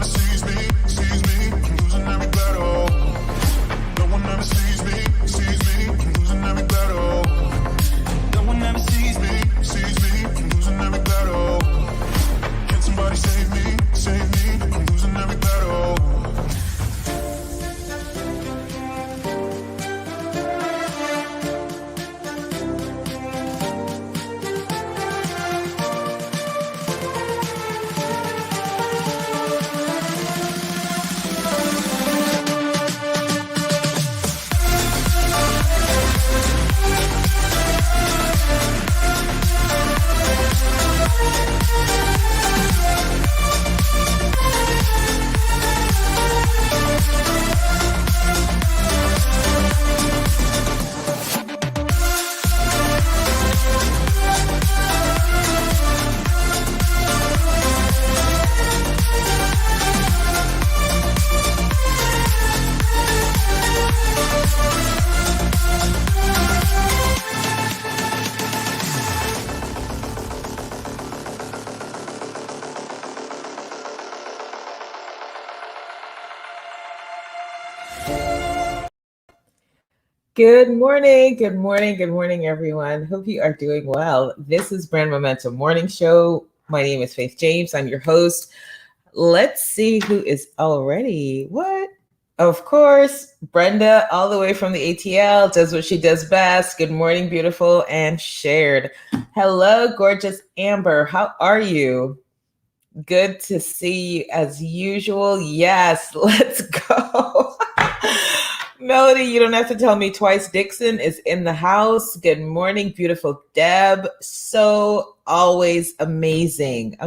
ever sees me, I'm losing every battle. No one ever sees me, I'm losing every battle. No one ever sees me, I'm losing every battle. Can somebody save me, I'm losing every battle. Good morning, good morning, good morning, everyone. Hope you are doing well. This is Brand Momentum Morning Show. My name is Faith James. I'm your host. Let's see who is already. What? Of course, Brenda, all the way from the ATL, does what she does best. Good morning, beautiful, and shared. Hello, gorgeous Amber. How are you? Good to see you as usual. Yes, let's go. Melody, you don't have to tell me twice. Dixon is in the house. Good morning, beautiful Deb. So always amazing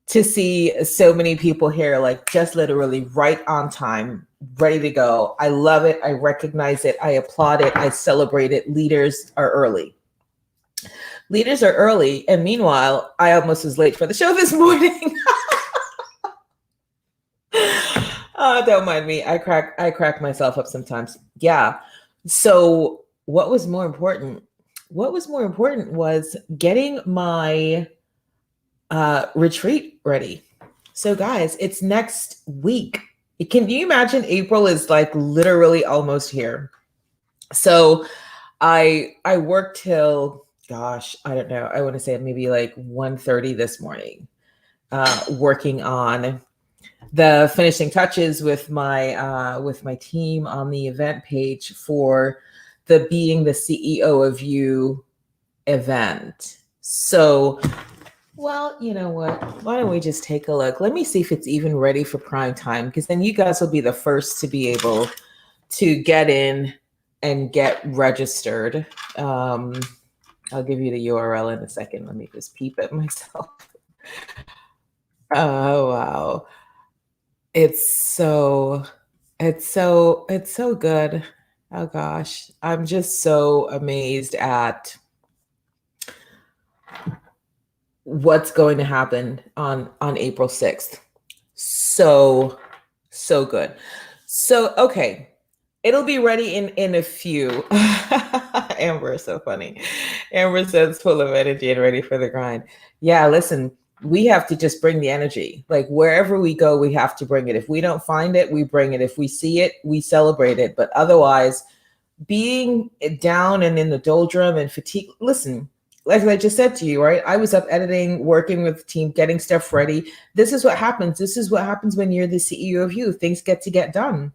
to see so many people here, like just literally right on time, ready to go. I love it. I recognize it. I applaud it. I celebrate it. Leaders are early. Leaders are early. And meanwhile, I almost was late for the show this morning. Oh, don't mind me. I crack myself up sometimes. Yeah. So what was more important? What was more important was getting my retreat ready. So guys, it's next week. Can you imagine? April is like literally almost here. So I worked till, gosh, I don't know. I want to say maybe like 1:30 this morning, working on the finishing touches with my team on the event page for the Being the CEO of You event. So, well, you know what? Why don't we just take a look? Let me see if it's even ready for prime time, because then you guys will be the first to be able to get in and get registered. I'll give you the URL in a second. Let me just peep it myself. Oh, wow. It's so good. Oh gosh, I'm just so amazed at what's going to happen on April 6th. So good. So, okay. It'll be ready in a few. Amber is so funny. Amber says full of energy and ready for the grind. Yeah, listen, we have to just bring the energy. Like wherever we go, we have to bring it. If we don't find it, we bring it. If we see it, we celebrate it. But otherwise, being down and in the doldrum and fatigue, listen, like I just said to you, right? I was up editing, working with the team, getting stuff ready. This is what happens. This is what happens when you're the CEO of You. Things get done.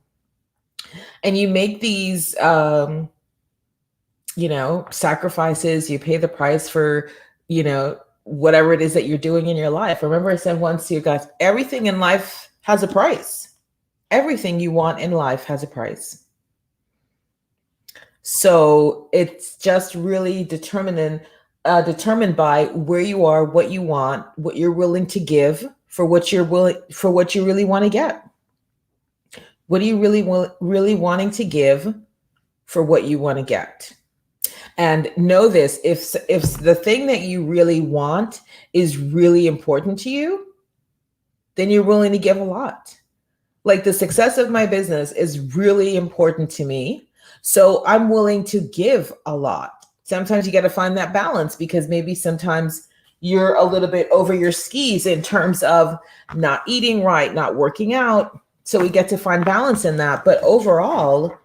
And you make these, sacrifices. You pay the price for, whatever it is that you're doing in your life. Remember I said once to you guys, everything in life has a price. Everything you want in life has a price. So it's just really determined by where you are, what you want, what you're willing to give for what you really want to get. What are you really wanting to give for what you want to get? And know this, if the thing that you really want is really important to you, then you're willing to give a lot. Like the success of my business is really important to me. So I'm willing to give a lot. Sometimes you got to find that balance, because maybe sometimes, you're a little bit over your skis in terms of not eating right, not working out. So we get to find balance in that. But overall,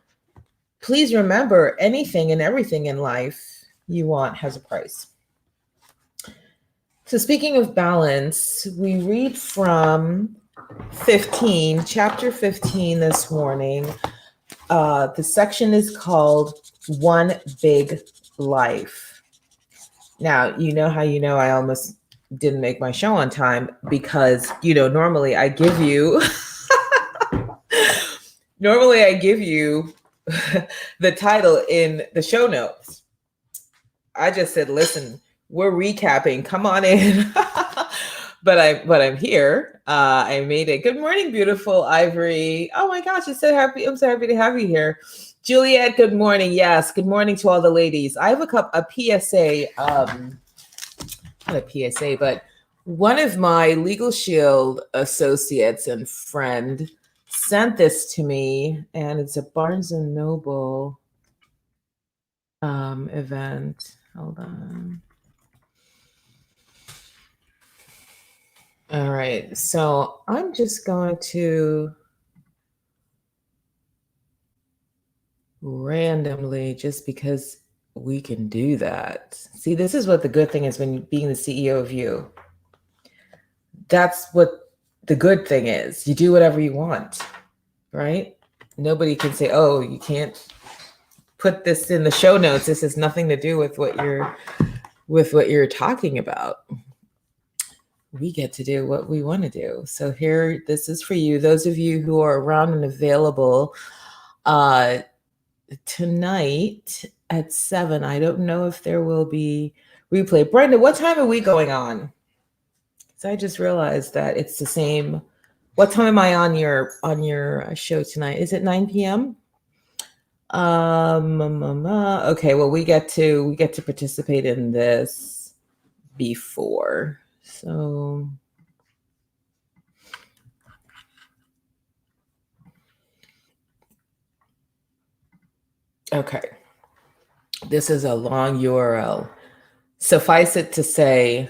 please remember, anything and everything in life you want has a price. So speaking of balance, we read from chapter 15 this morning. The section is called One Big Life. Now, you know how I almost didn't make my show on time because, normally I give you the title in the show notes. I just said, listen, we're recapping. Come on in. but I'm here. I made it. Good morning, beautiful Ivory. Oh my gosh, I'm so happy to have you here. Juliet, good morning. Yes, good morning to all the ladies. I have a PSA, not a PSA, but one of my Legal Shield associates and friend sent this to me, and it's a Barnes and Noble event. Hold on. All right, so I'm just going to randomly, just because we can do that. See, this is what the good thing is when being the CEO of you. That's what the good thing is. You do whatever you want, right? Nobody can say, oh, you can't put this in the show notes. This has nothing to do with what you're talking about. We get to do what we want to do. So here, this is for you. Those of you who are around and available tonight at 7. I don't know if there will be replay. Brenda, what time are we going on? So I just realized that it's the same. What time am I on your show tonight? Is it 9 p.m.? Okay, well, we get to participate in this before. So okay. This is a long URL. Suffice it to say,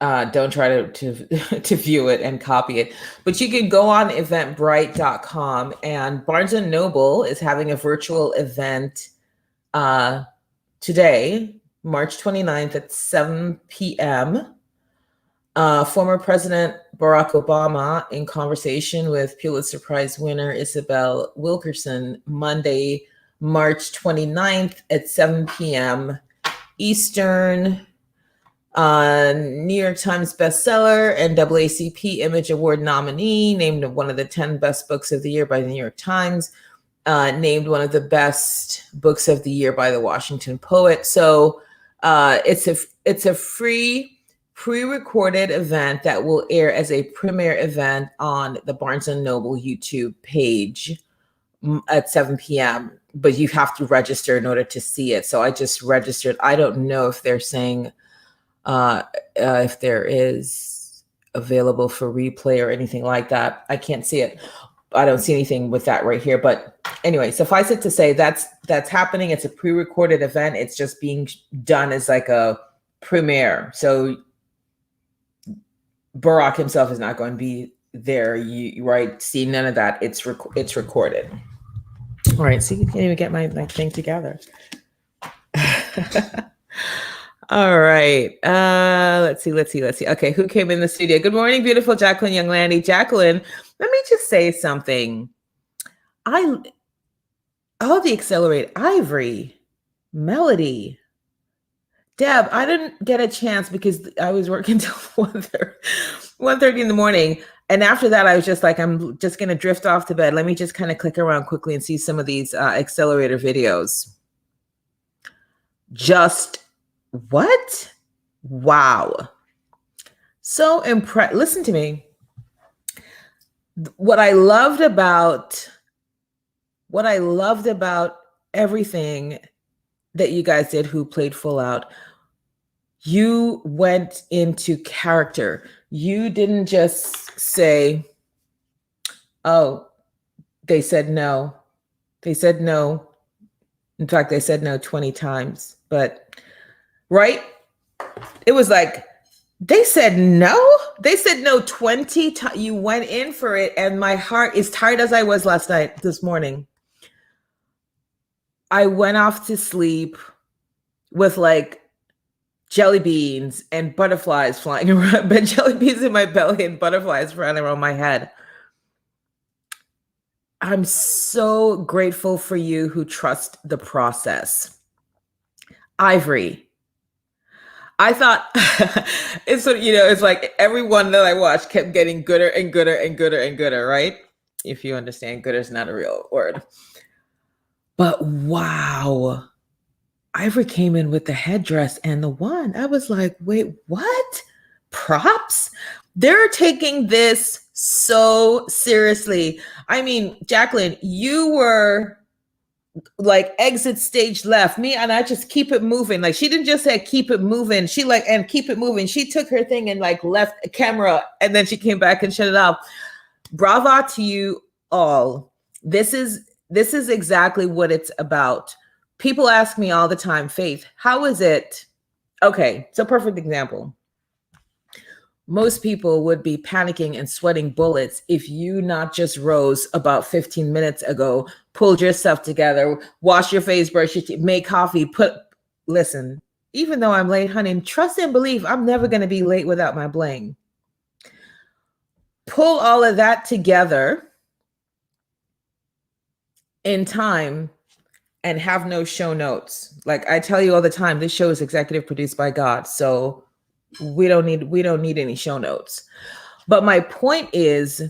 don't try to view it and copy it, but you can go on eventbrite.com, and Barnes & Noble is having a virtual event today, March 29th at 7 p.m. Former President Barack Obama in conversation with Pulitzer Prize winner Isabel Wilkerson, Monday, March 29th at 7 p.m. Eastern. New York Times bestseller and NAACP Image Award nominee, named one of the 10 best books of the year by the New York Times, named one of the best books of the year by the Washington Poet. So it's a free pre-recorded event that will air as a premiere event on the Barnes & Noble YouTube page at 7 p.m. But you have to register in order to see it. So I just registered. I don't know if they're saying if there is available for replay or anything like that. I can't see it. I don't see anything with that right here. But anyway, suffice it to say that's happening. It's a pre-recorded event. It's just being done as like a premiere. So Barack himself is not going to be there. You right? See, none of that. It's recorded. All right. See, you can't even get my thing together. All right. Let's see. Okay, who came in the studio? Good morning, beautiful Jacqueline Younglandy. Jacqueline, let me just say something. All the Accelerate, Ivory, Melody, Deb, I didn't get a chance because I was working till 1:30 in the morning. And after that, I was just like, I'm just going to drift off to bed. Let me just kind of click around quickly and see some of these accelerator videos. Just what? Wow. So impressed. Listen to me. What I loved about everything that you guys did who played Full Out, you went into character. You didn't just say, oh, they said no. They said no. In fact, they said no 20 times. But, right? It was like, They said no. They said no 20 times. You went in for it, and my heart is tired as I was last night, this morning. I went off to sleep with like jelly beans and butterflies flying around, but jelly beans in my belly and butterflies flying around my head. I'm so grateful for you who trust the process. Ivory, I thought it's what, it's like everyone that I watched kept getting gooder and gooder and gooder and gooder, right? If you understand, gooder is not a real word. But wow, Ivory came in with the headdress and the wand. I was like, wait, what? Props? They're taking this so seriously. I mean, Jacqueline, you were like exit stage left. Me and I just keep it moving. Like she didn't just say keep it moving. She like and keep it moving. She took her thing and like left a camera and then she came back and shut it off. Bravo to you all. This is exactly what it's about. People ask me all the time, Faith, how is it? Okay, it's a perfect example. Most people would be panicking and sweating bullets if you not just rose about 15 minutes ago, pulled yourself together, wash your face, brush your teeth, make coffee, listen, even though I'm late, honey, trust and believe I'm never going to be late without my bling. Pull all of that together in time and have no show notes. Like I tell you all the time, this show is executive produced by God. So we don't need any show notes. But my point is,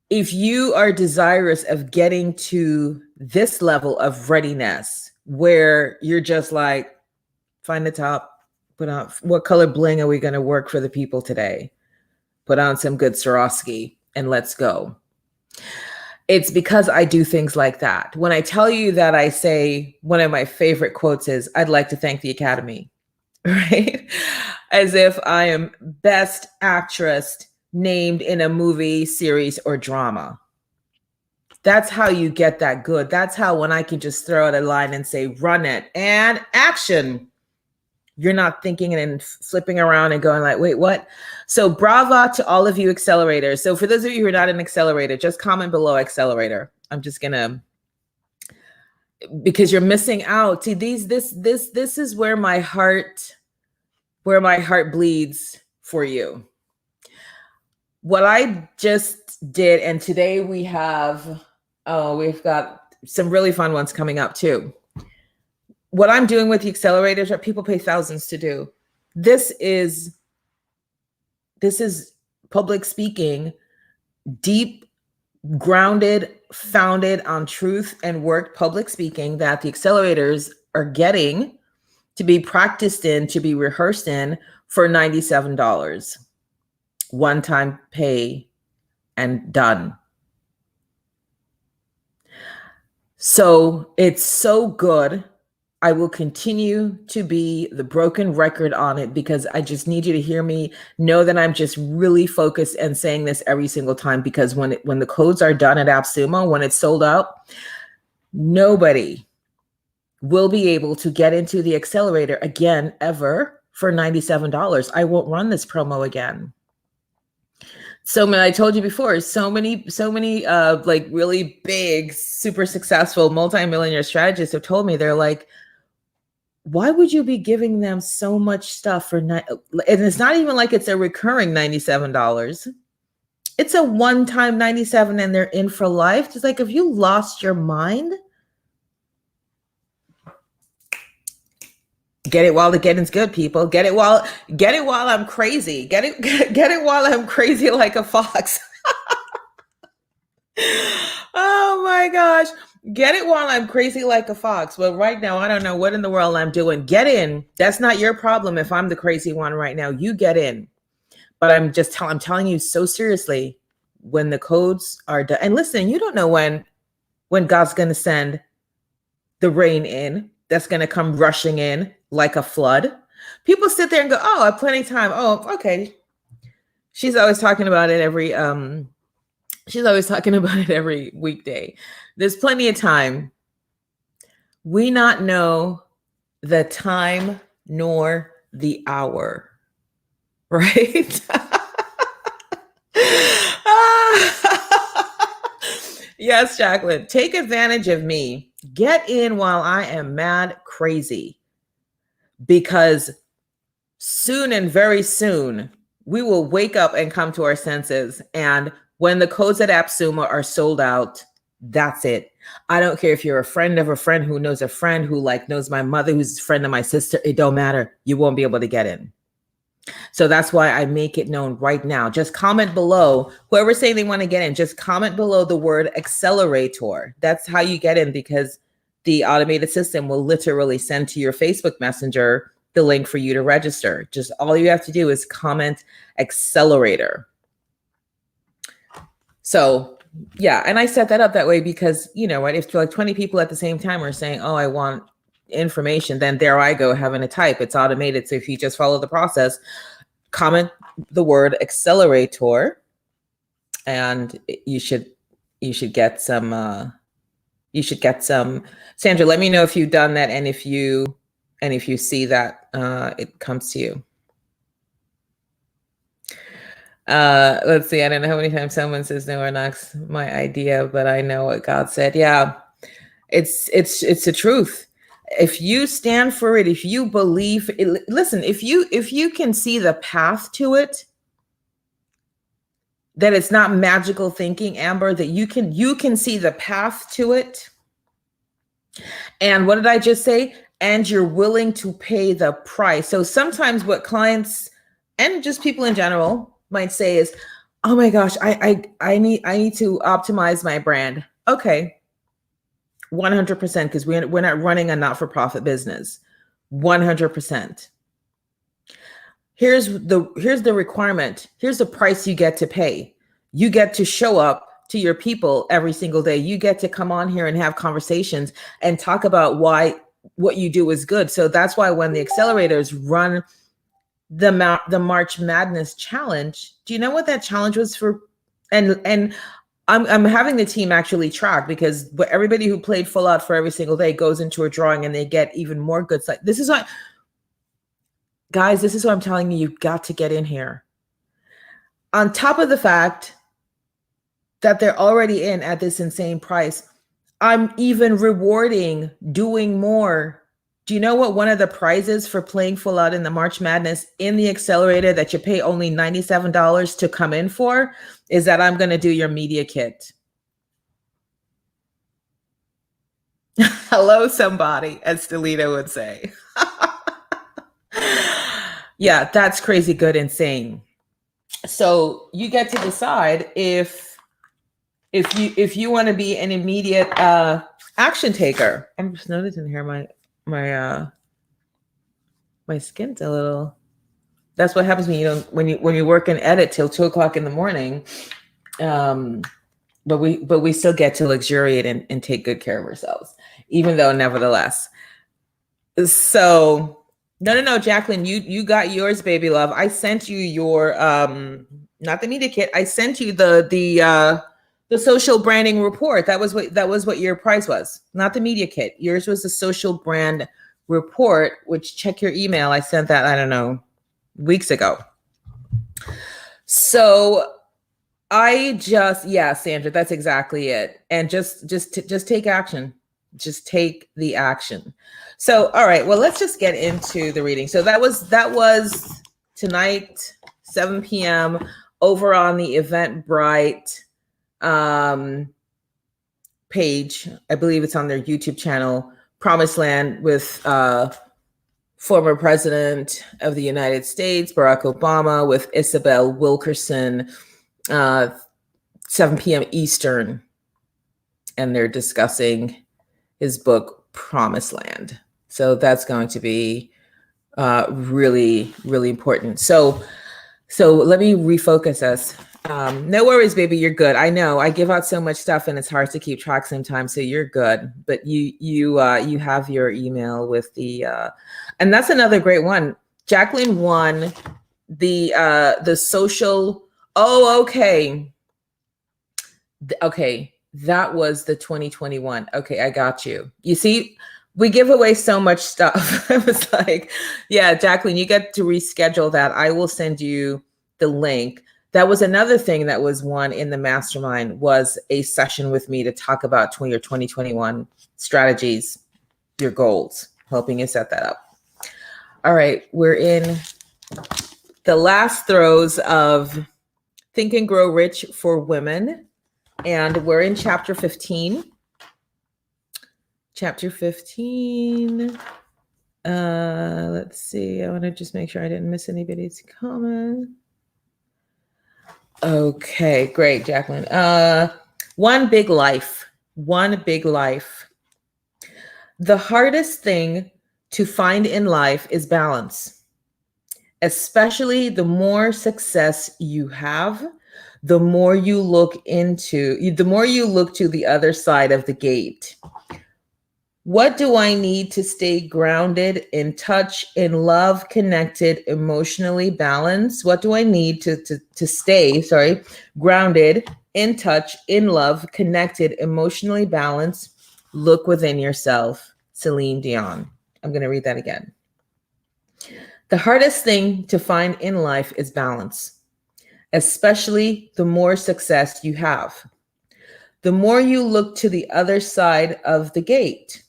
if you are desirous of getting to this level of readiness where you're just like, find the top, put on what color bling are we going to work for the people today? Put on some good Swarovski and let's go. It's because I do things like that. When I tell you that, I say one of my favorite quotes is, I'd like to thank the Academy. Right? As if I am best actress named in a movie, series, or drama. That's how you get that good. That's how when I can just throw out a line and say, run it and action, you're not thinking and flipping around and going like, wait, what? So bravo to all of you accelerators. So for those of you who are not an accelerator, just comment below accelerator. I'm just going to, because you're missing out. See, this is where my heart bleeds for you. What I just did, and today we've got some really fun ones coming up too. What I'm doing with the accelerators are people pay thousands to do. This is public speaking, deep, grounded, founded on truth and worked public speaking that the accelerators are getting to be practiced in, to be rehearsed in for $97. One-time pay and done. So it's so good. I will continue to be the broken record on it because I just need you to hear me, know that I'm just really focused and saying this every single time, because when the codes are done at AppSumo, when it's sold out, nobody will be able to get into the accelerator again ever for $97. I won't run this promo again. So I told you before, so many like really big, super successful multi-millionaire strategists have told me, they're like, why would you be giving them so much stuff for and it's not even like it's a recurring $97. It's a one-time $97 and they're in for life. Just like, if you lost your mind, get it while the getting's good, people. Get it while I'm crazy. Get it while I'm crazy like a fox. Oh my gosh. Get it while I'm crazy like a fox. Well, right now, I don't know what in the world I'm doing. Get in. That's not your problem if I'm the crazy one right now. You get in. But I'm telling you so seriously, when the codes are done. And listen, you don't know when God's going to send the rain in that's going to come rushing in like a flood. People sit there and go, oh, I have plenty of time. Oh, okay. She's always talking about it every weekday. There's plenty of time. We not know the time nor the hour. right? Yes, Jacqueline, take advantage of me. Get in while I am mad crazy, because soon and very soon we will wake up and come to our senses. And when the codes at AppSumo are sold out, that's it. I don't care if you're a friend of a friend who knows a friend who like knows my mother, who's a friend of my sister. It don't matter. You won't be able to get in. So that's why I make it known right now. Just comment below. Whoever's saying they want to get in, just comment below the word accelerator. That's how you get in, because the automated system will literally send to your Facebook Messenger the link for you to register. Just all you have to do is comment accelerator. So yeah, and I set that up that way because, you know what, if like 20 people at the same time are saying, oh, I want information, then there I go having to type. It's automated. So if you just follow the process, comment the word accelerator, and you should get some Sandra, let me know if you've done that, and if you see that it comes to you. Let's see. I don't know how many times someone says no or knocks my idea, but I know what God said. Yeah, it's the truth. If you stand for it, if you believe it, listen, if you can see the path to it, that it's not magical thinking, Amber, that you can see the path to it. And what did I just say? And you're willing to pay the price. So sometimes what clients and just people in general might say is, oh my gosh, I need to optimize my brand. Okay. 100%, because we're not running a not-for-profit business. 100%. Here's the requirement. Here's the price you get to pay. You get to show up to your people every single day. You get to come on here and have conversations and talk about why what you do is good. So that's why when the accelerators run the March Madness challenge, do you know what that challenge was for? And I'm having the team actually track, because everybody who played full out for every single day goes into a drawing and they get even more good stuff. This is what, guys, this is what I'm telling you. You've got to get in here. On top of the fact that they're already in at this insane price, I'm even rewarding doing more. Do you know what one of the prizes for playing full out in the March Madness in the accelerator that you pay only $97 to come in for is that I'm going to do your media kit. Hello, somebody, as Stelita would say. Yeah, that's crazy good, insane. So you get to decide if you want to be an immediate action taker. I'm just noticing here my skin's a little. That's what happens when you work and edit till 2 o'clock in the morning. But we still get to luxuriate and take good care of ourselves, even though nevertheless. So no, Jacqueline, you got yours, baby love. I sent you your not the media kit. I sent you the social branding report. That was what your price was, not the media kit. Yours was the social brand report, which, check your email. I sent that, I don't know, weeks ago. So yeah, Sandra, that's exactly it. And just take action. Just take the action. So, all right, well, let's just get into the reading. So that was tonight, 7 p.m. over on the Eventbrite page. I believe it's on their YouTube channel, Promised Land, with former President of the United States, Barack Obama, with Isabel Wilkerson, 7 p.m. Eastern. And they're discussing his book, Promised Land. So that's going to be really, really important. So let me refocus us. No worries, baby. You're good. I know I give out so much stuff and it's hard to keep track sometimes. So you're good. But you have your email with the and that's another great one. Jacqueline won the social. Oh, okay. Okay. That was the 2021. Okay, I got you. You see, We give away so much stuff. I was like, yeah, Jacqueline, you get to reschedule that. I will send you the link. That was another thing that was one in the mastermind, was a session with me to talk about your 2021 strategies, your goals, helping you set that up. All right, we're in the last throes of Think and Grow Rich for Women, and we're in chapter 15. Chapter 15. Let's see. I want to just make sure I didn't miss anybody's comment. Okay, great, Jacqueline. One big life. One big life. The hardest thing to find in life is balance. Especially the more success you have, the more you look to the other side of the gate. What do I need to stay grounded, in touch, in love, connected, emotionally balanced? What do I need to stay, grounded, in touch, in love, connected, emotionally balanced? Look within yourself. Celine Dion. I'm going to read that again. The hardest thing to find in life is balance, especially the more success you have. The more you look to the other side of the gate.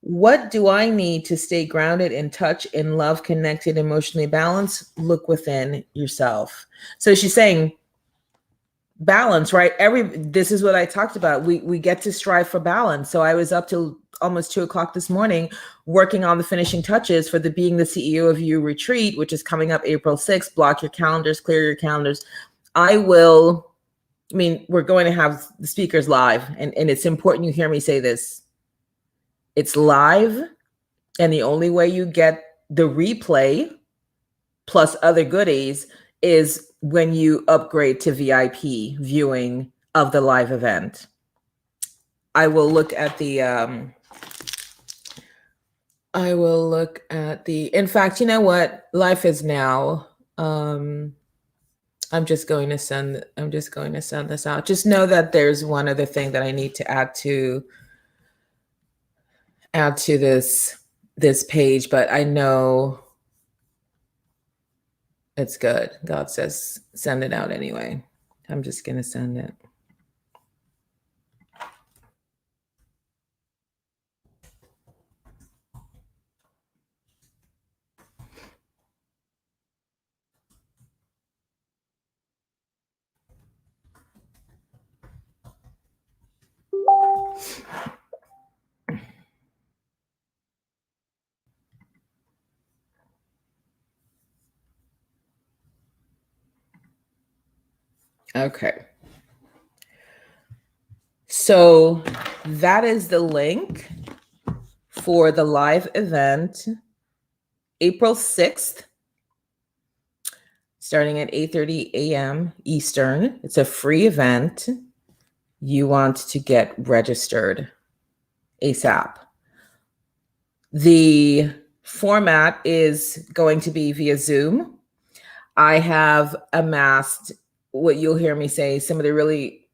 What do I need to stay grounded, in touch, in love, connected, emotionally balanced? Look within yourself. So she's saying balance, right? This is what I talked about. We get to strive for balance. So I was up till almost 2:00 this morning working on the finishing touches for the Being the CEO of You retreat, which is coming up April 6th. Block your calendars, clear your calendars. We're going to have the speakers live, and it's important you hear me say this. It's live, and the only way you get the replay plus other goodies is when you upgrade to VIP viewing of the live event. I will look at the, in fact, you know what? Life is now. I'm just going to send this out. Just know that there's one other thing that I need to add to this page, but I know it's good. God says send it out anyway. I'm just going to send it. Okay. So that is the link for the live event, April 6th, starting at 8:30 a.m. Eastern. It's a free event. You want to get registered ASAP. The format is going to be via Zoom. I have amassed, what you'll hear me say, some of the really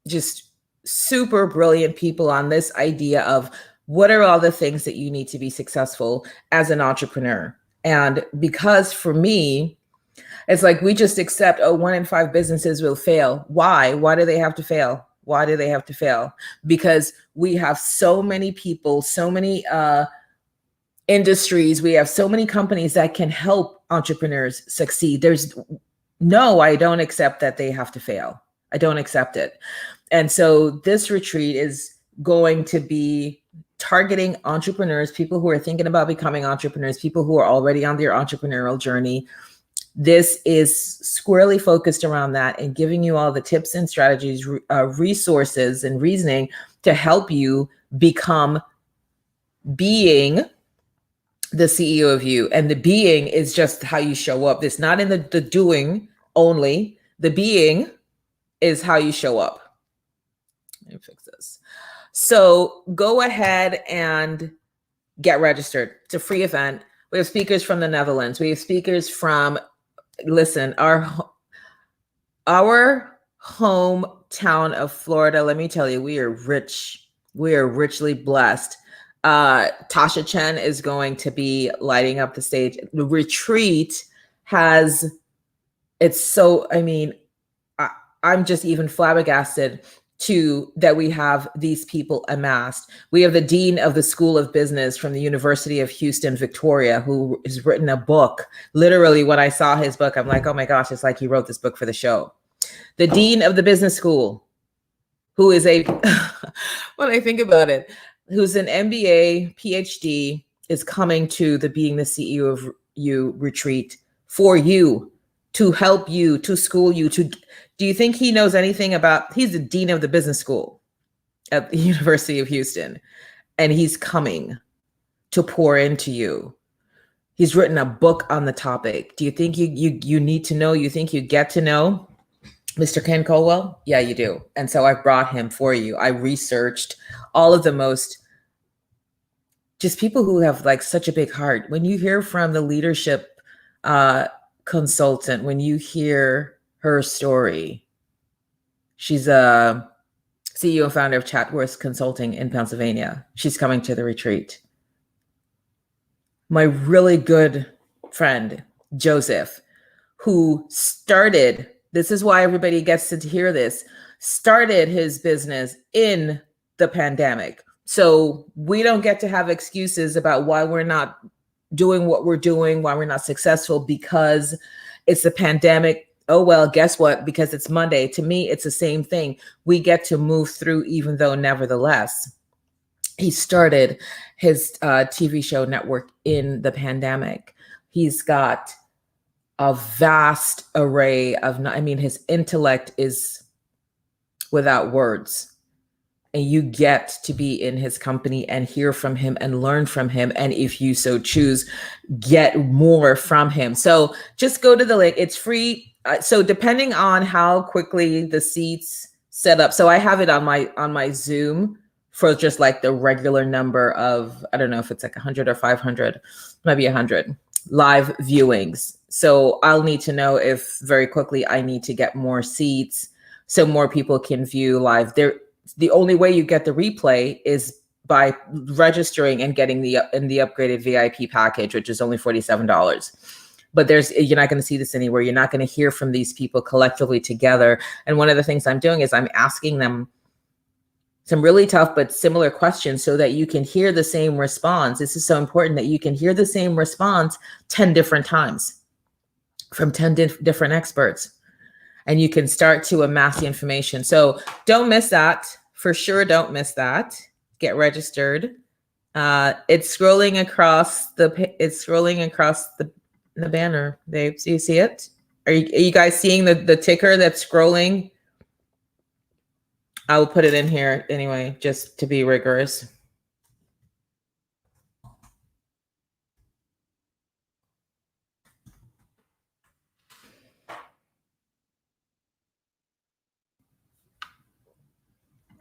just super brilliant people on this idea of what are all the things that you need to be successful as an entrepreneur. And because for me, it's like we just accept, 1 in 5 businesses will fail. Why? Why do they have to fail? Why do they have to fail? Because we have so many people, so many industries, we have so many companies that can help entrepreneurs succeed. I don't accept that they have to fail. I don't accept it. And so this retreat is going to be targeting entrepreneurs, people who are thinking about becoming entrepreneurs, people who are already on their entrepreneurial journey. This is squarely focused around that and giving you all the tips and strategies, resources and reasoning to help you become being the CEO of you. And the being is just how you show up. It's not in the doing only. The being is how you show up. Let me fix this. So go ahead and get registered. It's a free event. We have speakers from the Netherlands. We have speakers from, our hometown of Florida. Let me tell you, we are rich. We are richly blessed. Tasha Chen is going to be lighting up the stage. The retreat has, it's so, I mean, I'm just even flabbergasted that we have these people amassed. We have the dean of the School of Business from the University of Houston, Victoria, who has written a book. Literally, when I saw his book, I'm like, oh my gosh, it's like he wrote this book for the show. The dean of the business school, who is when I think about it, who's an MBA, PhD, is coming to the Being the CEO of You retreat for you, to help you, to school you. Do you think he knows anything about, he's the dean of the business school at the University of Houston, and he's coming to pour into you. He's written a book on the topic. Do you think you need to know? You think you get to know Mr. Ken Colwell? Yeah, you do. And so I brought him for you. I researched all of the most, just people who have like such a big heart. When you hear from the leadership consultant, when you hear her story, she's a CEO and founder of Chatworth Consulting in Pennsylvania. She's coming to the retreat. My really good friend, Joseph, who started, this is why everybody gets to hear this, started his business in the pandemic. So we don't get to have excuses about why we're not doing what we're doing, why we're not successful because it's the pandemic. Oh, well, guess what? Because it's Monday. To me, it's the same thing. We get to move through, even though nevertheless, he started his TV show network in the pandemic. He's got a vast array of, I mean, his intellect is without words. And you get to be in his company and hear from him and learn from him. And if you so choose, get more from him. So just go to the link. It's free. So depending on how quickly the seats set up. So I have it on my Zoom for just like the regular number of, I don't know if it's like 100 or 500, maybe 100 live viewings. So I'll need to know if very quickly I need to get more seats so more people can view live. The only way you get the replay is by registering and getting the upgraded VIP package, which is only $47. But you're not going to see this anywhere. You're not going to hear from these people collectively together. And one of the things I'm doing is I'm asking them some really tough but similar questions so that you can hear the same response. This is so important that you can hear the same response 10 different times from 10 different experts. And you can start to amass the information. So don't miss that. For sure, don't miss that. Get registered. It's scrolling across the banner. Dave, do you see it? Are you guys seeing the ticker that's scrolling? I will put it in here anyway, just to be rigorous.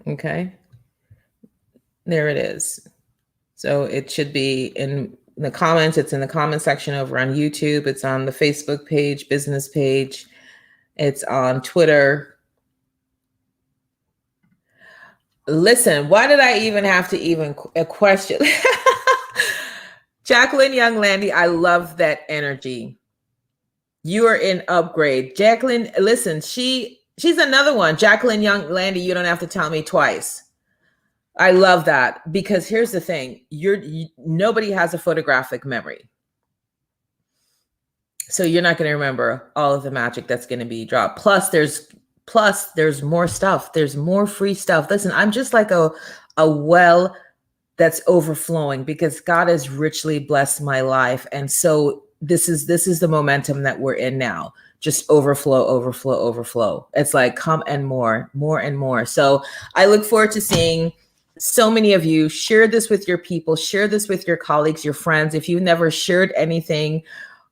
Okay, there it is. So it should be in the comments. It's in the comment section over on YouTube. It's on the Facebook page, business page. It's on Twitter. Listen, why did I even have to even a question? Jacqueline Young Landy, I love that energy. You are in upgrade. Jacqueline, listen, she's another one. Jacqueline Young Landy, you don't have to tell me twice. I love that because here's the thing. Nobody has a photographic memory. So you're not going to remember all of the magic that's going to be dropped. Plus there's more stuff. There's more free stuff. Listen, I'm just like a well that's overflowing because God has richly blessed my life. And so this is the momentum that we're in now. Just overflow, overflow, overflow. It's like come and more and more. So I look forward to seeing so many of you. Share this with your people, share this with your colleagues, your friends. If you've never shared anything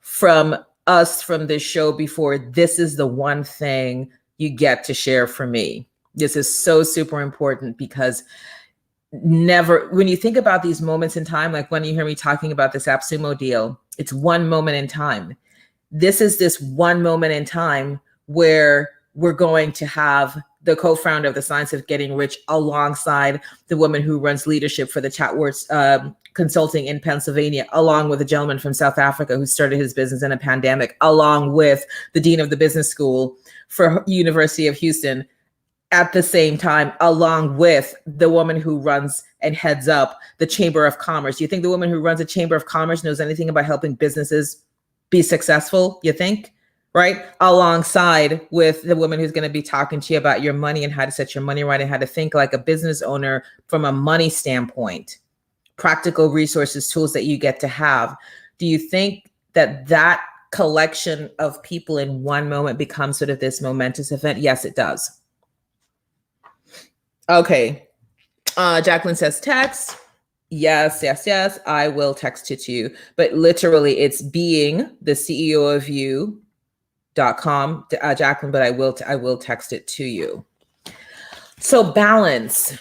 from us from this show before, this is the one thing you get to share from me. This is so super important because when you think about these moments in time, like when you hear me talking about this AppSumo deal, it's one moment in time. This is this one moment in time where we're going to have the co-founder of the Science of Getting Rich, alongside the woman who runs leadership for the Chatworks Consulting in Pennsylvania, along with a gentleman from South Africa who started his business in a pandemic, along with the dean of the business school for University of Houston, at the same time, along with the woman who runs and heads up the Chamber of Commerce. You think the woman who runs the Chamber of Commerce knows anything about helping businesses be successful? You think? Right? Alongside with the woman who's going to be talking to you about your money and how to set your money right and how to think like a business owner from a money standpoint, practical resources, tools that you get to have. Do you think that that collection of people in one moment becomes sort of this momentous event? Yes, it does. Okay. Jacqueline says text. Yes, I will text it to you. But literally it's being the CEO of you.com, Jacqueline, but I will text it to you. So balance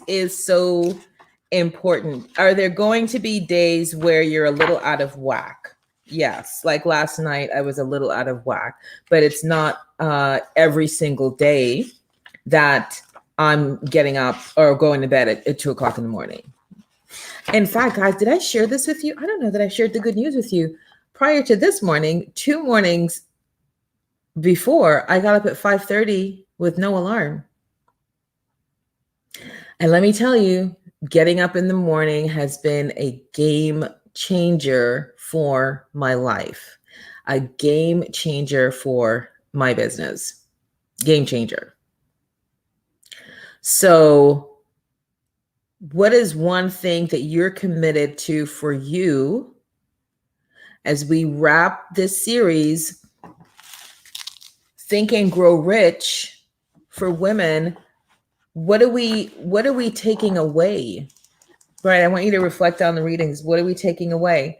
is so important. Are there going to be days where you're a little out of whack? Yes. Like last night, I was a little out of whack, but it's not every single day that I'm getting up or going to bed at 2 o'clock in the morning. In fact, guys, did I share this with you? I don't know that I shared the good news with you. Prior to this morning, 2 mornings before, I got up at 5:30 with no alarm. And let me tell you, getting up in the morning has been a game changer for my life, a game changer for my business, game changer. So what is one thing that you're committed to for you as we wrap this series, Think and Grow Rich for women? What are we taking away? Right. I want you to reflect on the readings. What are we taking away?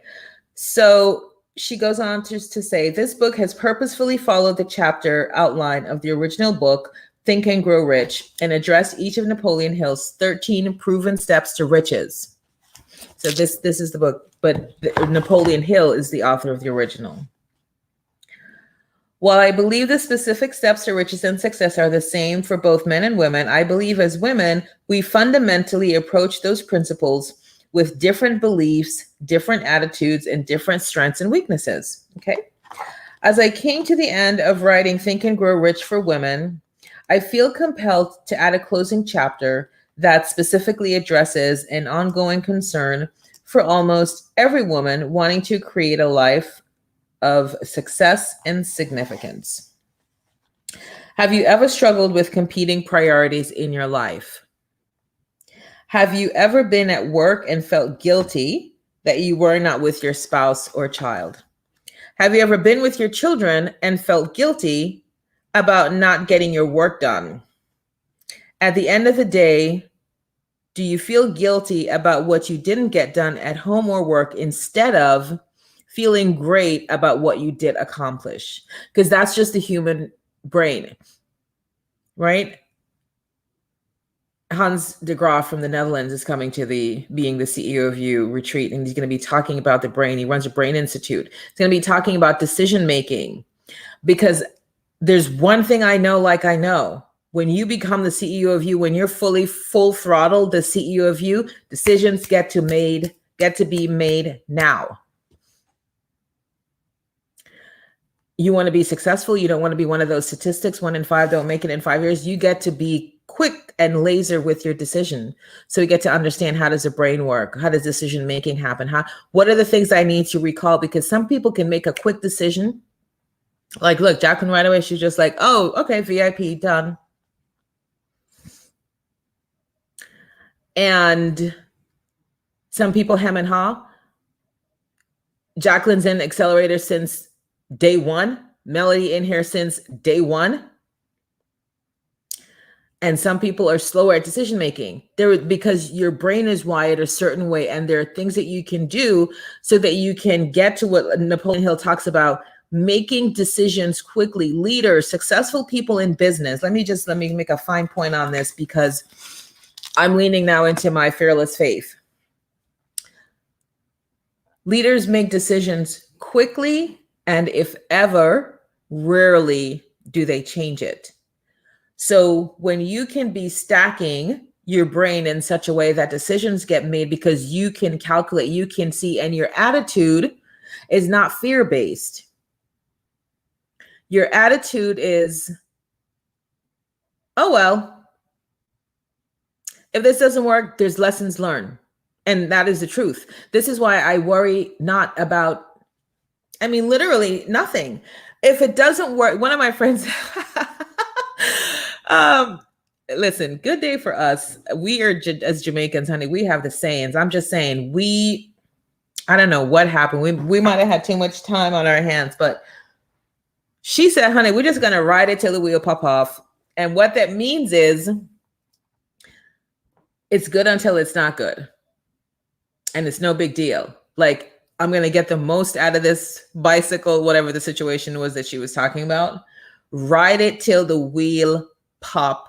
So she goes on to say, this book has purposefully followed the chapter outline of the original book, Think and Grow Rich, and addressed each of Napoleon Hill's 13 proven steps to riches. So this is the book, but Napoleon Hill is the author of the original. While I believe the specific steps to riches and success are the same for both men and women, I believe as women, we fundamentally approach those principles with different beliefs, different attitudes, and different strengths and weaknesses. Okay. As I came to the end of writing Think and Grow Rich for Women, I feel compelled to add a closing chapter that specifically addresses an ongoing concern for almost every woman wanting to create a life of success and significance. Have you ever struggled with competing priorities in your life? Have you ever been at work and felt guilty that you were not with your spouse or child? Have you ever been with your children and felt guilty about not getting your work done? At the end of the day, do you feel guilty about what you didn't get done at home or work instead of feeling great about what you did accomplish? Because that's just the human brain, right? Hans de Graaf from the Netherlands is coming to the Being the CEO of You retreat, and he's going to be talking about the brain. He runs a brain institute. He's going to be talking about decision making, because there's one thing I know, like I know, when you become the CEO of you, when you're full throttle, the CEO of you, decisions get to be made now. You want to be successful. You don't want to be one of those statistics, 1 in 5 don't make it in 5 years. You get to be quick and laser with your decision. So you get to understand, how does the brain work? How does decision making happen? What are the things I need to recall? Because some people can make a quick decision. Like, look, Jacqueline right away, she's just like, oh, okay, VIP, done. And some people hem and haw. Jacqueline's in Accelerator since day one. Melody in here since day one. And some people are slower at decision making because your brain is wired a certain way, and there are things that you can do so that you can get to what Napoleon Hill talks about, making decisions quickly. Leaders, successful people in business. Let me make a fine point on this, because I'm leaning now into my fearless faith. Leaders make decisions quickly, and if ever, rarely Do they change it? So when you can be stacking your brain in such a way that decisions get made because you can calculate, you can see, and your attitude is not fear-based. Your attitude is, oh, well, if this doesn't work, there's lessons learned. And that is the truth. This is why I worry not about, I mean, literally nothing. If it doesn't work, one of my friends, listen, good day for us. We are, as Jamaicans, honey, we have the sayings. I'm just saying, I don't know what happened. We might have had too much time on our hands, but she said, honey, we're just going to ride it till the wheel pop off. And what that means is it's good until it's not good. And it's no big deal. Like, I'm going to get the most out of this bicycle, whatever the situation was that she was talking about. Ride it till the wheel pop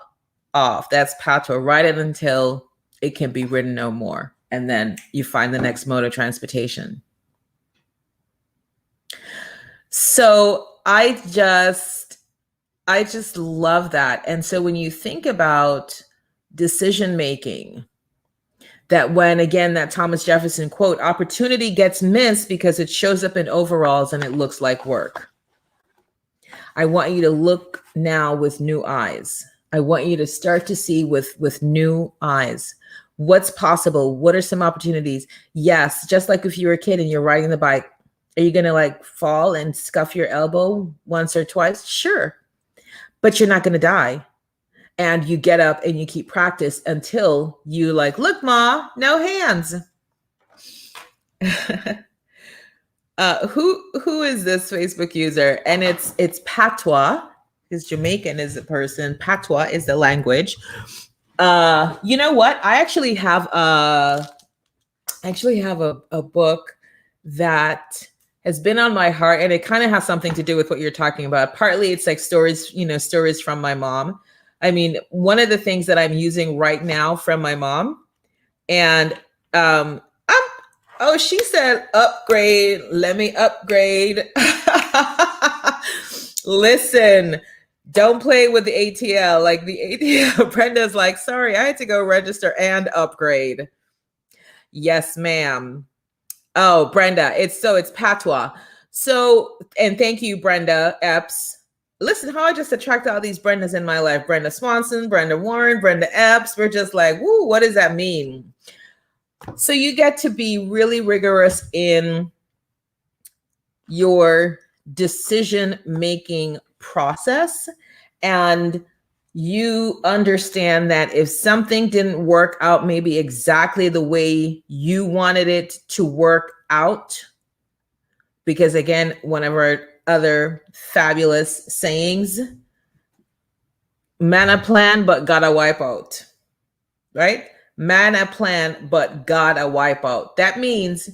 off. That's patois. Ride it until it can be ridden no more. And then you find the next mode of transportation. So I just love that. And so when you think about decision making, that when, again, that Thomas Jefferson quote, opportunity gets missed because it shows up in overalls and it looks like work. I want you to look now with new eyes. I want you to start to see with new eyes. What's possible? What are some opportunities? Yes, just like if you were a kid and you're riding the bike, are you going to like fall and scuff your elbow once or twice? Sure, but you're not going to die. And you get up and you keep practice until you like, look, Ma, no hands. Who is this Facebook user? And it's Patois, because Jamaican is a person. Patois is the language. You know what? I actually have a book that has been on my heart, and it kind of has something to do with what you're talking about. Partly it's like stories from my mom. I mean, one of the things that I'm using right now from my mom, and she said upgrade. Let me upgrade. Listen, don't play with the ATL. Like the ATL, Brenda's like, sorry, I had to go register and upgrade. Yes, ma'am. Oh, Brenda, it's Patois. So, and thank you, Brenda Epps. Listen, how I just attract all these Brendas in my life. Brenda Swanson, Brenda Warren, Brenda Epps. We're just like, woo, what does that mean? So you get to be really rigorous in your decision-making process. And you understand that if something didn't work out maybe exactly the way you wanted it to work out, because again, one of our other fabulous sayings, man a plan, but gotta wipe out, right? Man a plan, but gotta wipe out. That means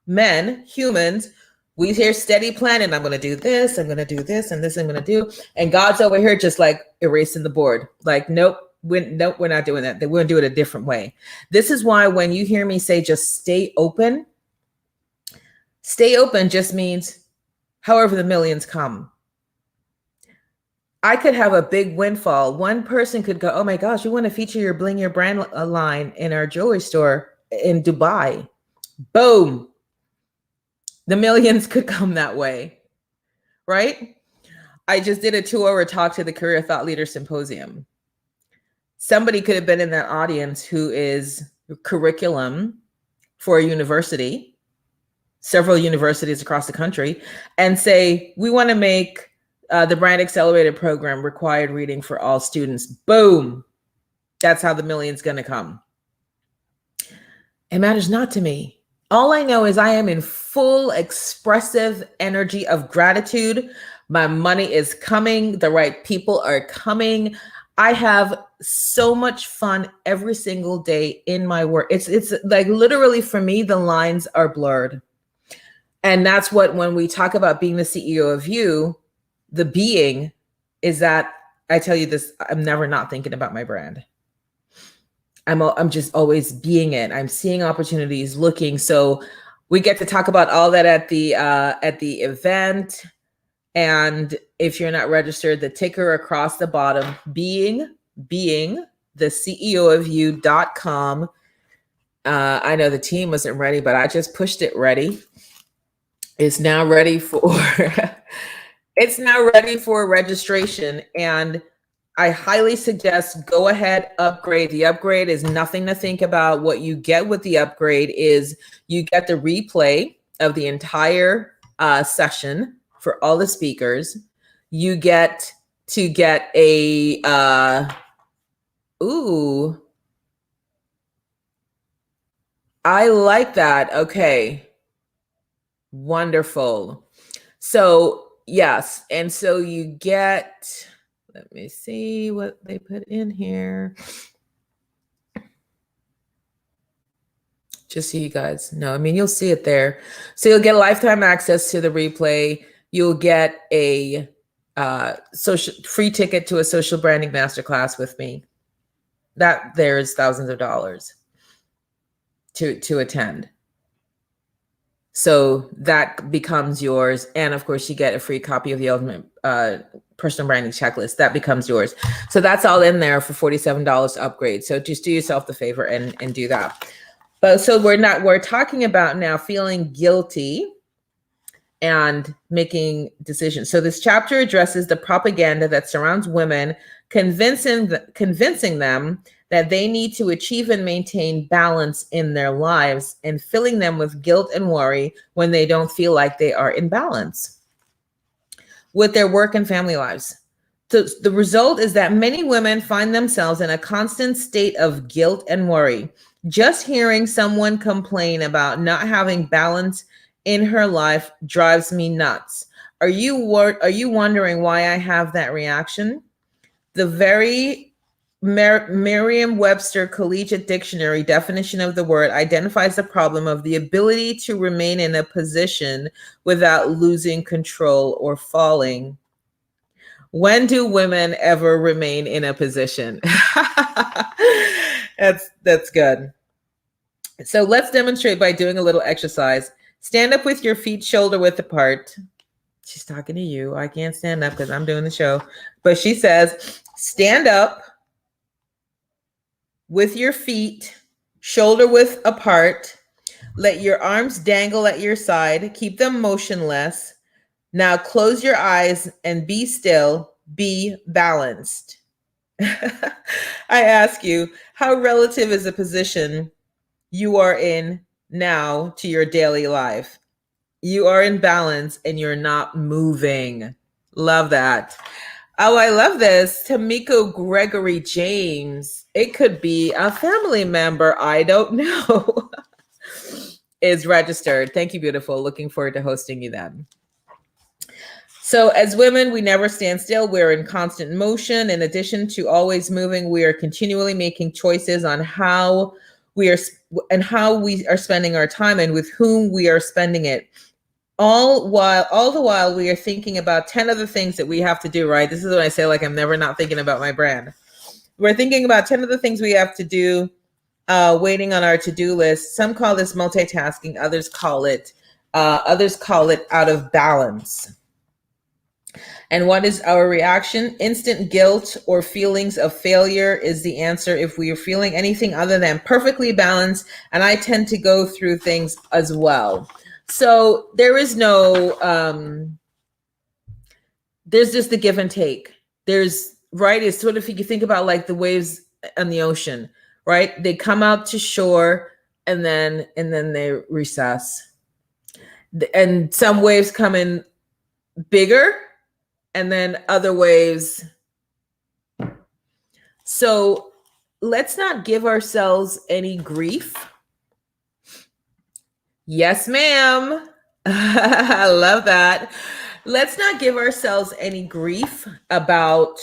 men, humans, we hear steady planning. I'm going to do this. I'm going to do this and this I'm going to do. And God's over here just like erasing the board. Like, nope, we're not doing that. We're going to do it a different way. This is why when you hear me say just stay open just means however the millions come. I could have a big windfall. One person could go, oh my gosh, we want to feature your Bling Your Brand line in our jewelry store in Dubai. Boom. The millions could come that way, right? I just did a 2-hour talk to the Career Thought Leader Symposium. Somebody could have been in that audience who is curriculum for a university, several universities across the country, and say, we want to make the Brand Accelerated program required reading for all students. Boom. That's how the million's going to come. It matters not to me. All I know is I am in full expressive energy of gratitude. My money is coming. The right people are coming. I have so much fun every single day in my work. It's like literally for me, the lines are blurred. And that's what, when we talk about being the CEO of you, the being is that, I tell you this, I'm never not thinking about my brand. I'm just always being it. I'm seeing opportunities, looking. So we get to talk about all that at the event. And if you're not registered, the ticker across the bottom, being the CEO of you.com. I know the team wasn't ready, but I just pushed it ready. It's now ready for it's now ready for registration. And I highly suggest go ahead, upgrade. The upgrade is nothing to think about. What you get with the upgrade is you get the replay of the entire session for all the speakers. You get to get a ooh, I like that. Okay. Wonderful. So, yes. And so you get, let me see what they put in here. Just so you guys know. I mean, you'll see it there. So you'll get lifetime access to the replay. You'll get a social free ticket to a social branding masterclass with me. That there's thousands of dollars to attend. So that becomes yours. And of course, you get a free copy of the Ultimate Personal Branding Checklist. That becomes yours. So that's all in there for $47 to upgrade. So just do yourself the favor and do that. But so we're talking about now feeling guilty and making decisions. So this chapter addresses the propaganda that surrounds women, convincing them that they need to achieve and maintain balance in their lives, and filling them with guilt and worry when they don't feel like they are in balance with their work and family lives. So the result is that many women find themselves in a constant state of guilt and worry. Just hearing someone complain about not having balance in her life drives me nuts. Are you wondering why I have that reaction? The very Merriam-Webster Collegiate Dictionary definition of the word identifies the problem of the ability to remain in a position without losing control or falling. When do women ever remain in a position? That's good. So let's demonstrate by doing a little exercise. Stand up with your feet shoulder width apart. She's talking to you. I can't stand up because I'm doing the show. But she says, stand up with your feet shoulder width apart. Let your arms dangle at your side. Keep them motionless. Now close your eyes and be still. Be balanced. I ask you, how relative is the position you are in now to your daily life? You are in balance and you're not moving. Love that. Oh, I love this. Tamiko Gregory James. It could be a family member. I don't know. Is registered. Thank you, beautiful. Looking forward to hosting you then. So as women, we never stand still. We're in constant motion. In addition to always moving, we are continually making choices on how we are spending our time and with whom we are spending it. All the while we are thinking about 10 other things that we have to do, right? This is what I say, like I'm never not thinking about my brand. We're thinking about 10 other things we have to do, waiting on our to-do list. Some call this multitasking, others call it out of balance. And what is our reaction? Instant guilt or feelings of failure is the answer if we are feeling anything other than perfectly balanced. And I tend to go through things as well. So there is no, there's just the give and take. There's, right, it's sort of, if you think about like the waves on the ocean, right? They come out to shore and then they recess. And some waves come in bigger and then other waves. So let's not give ourselves any grief. Yes, ma'am. I love that. Let's not give ourselves any grief about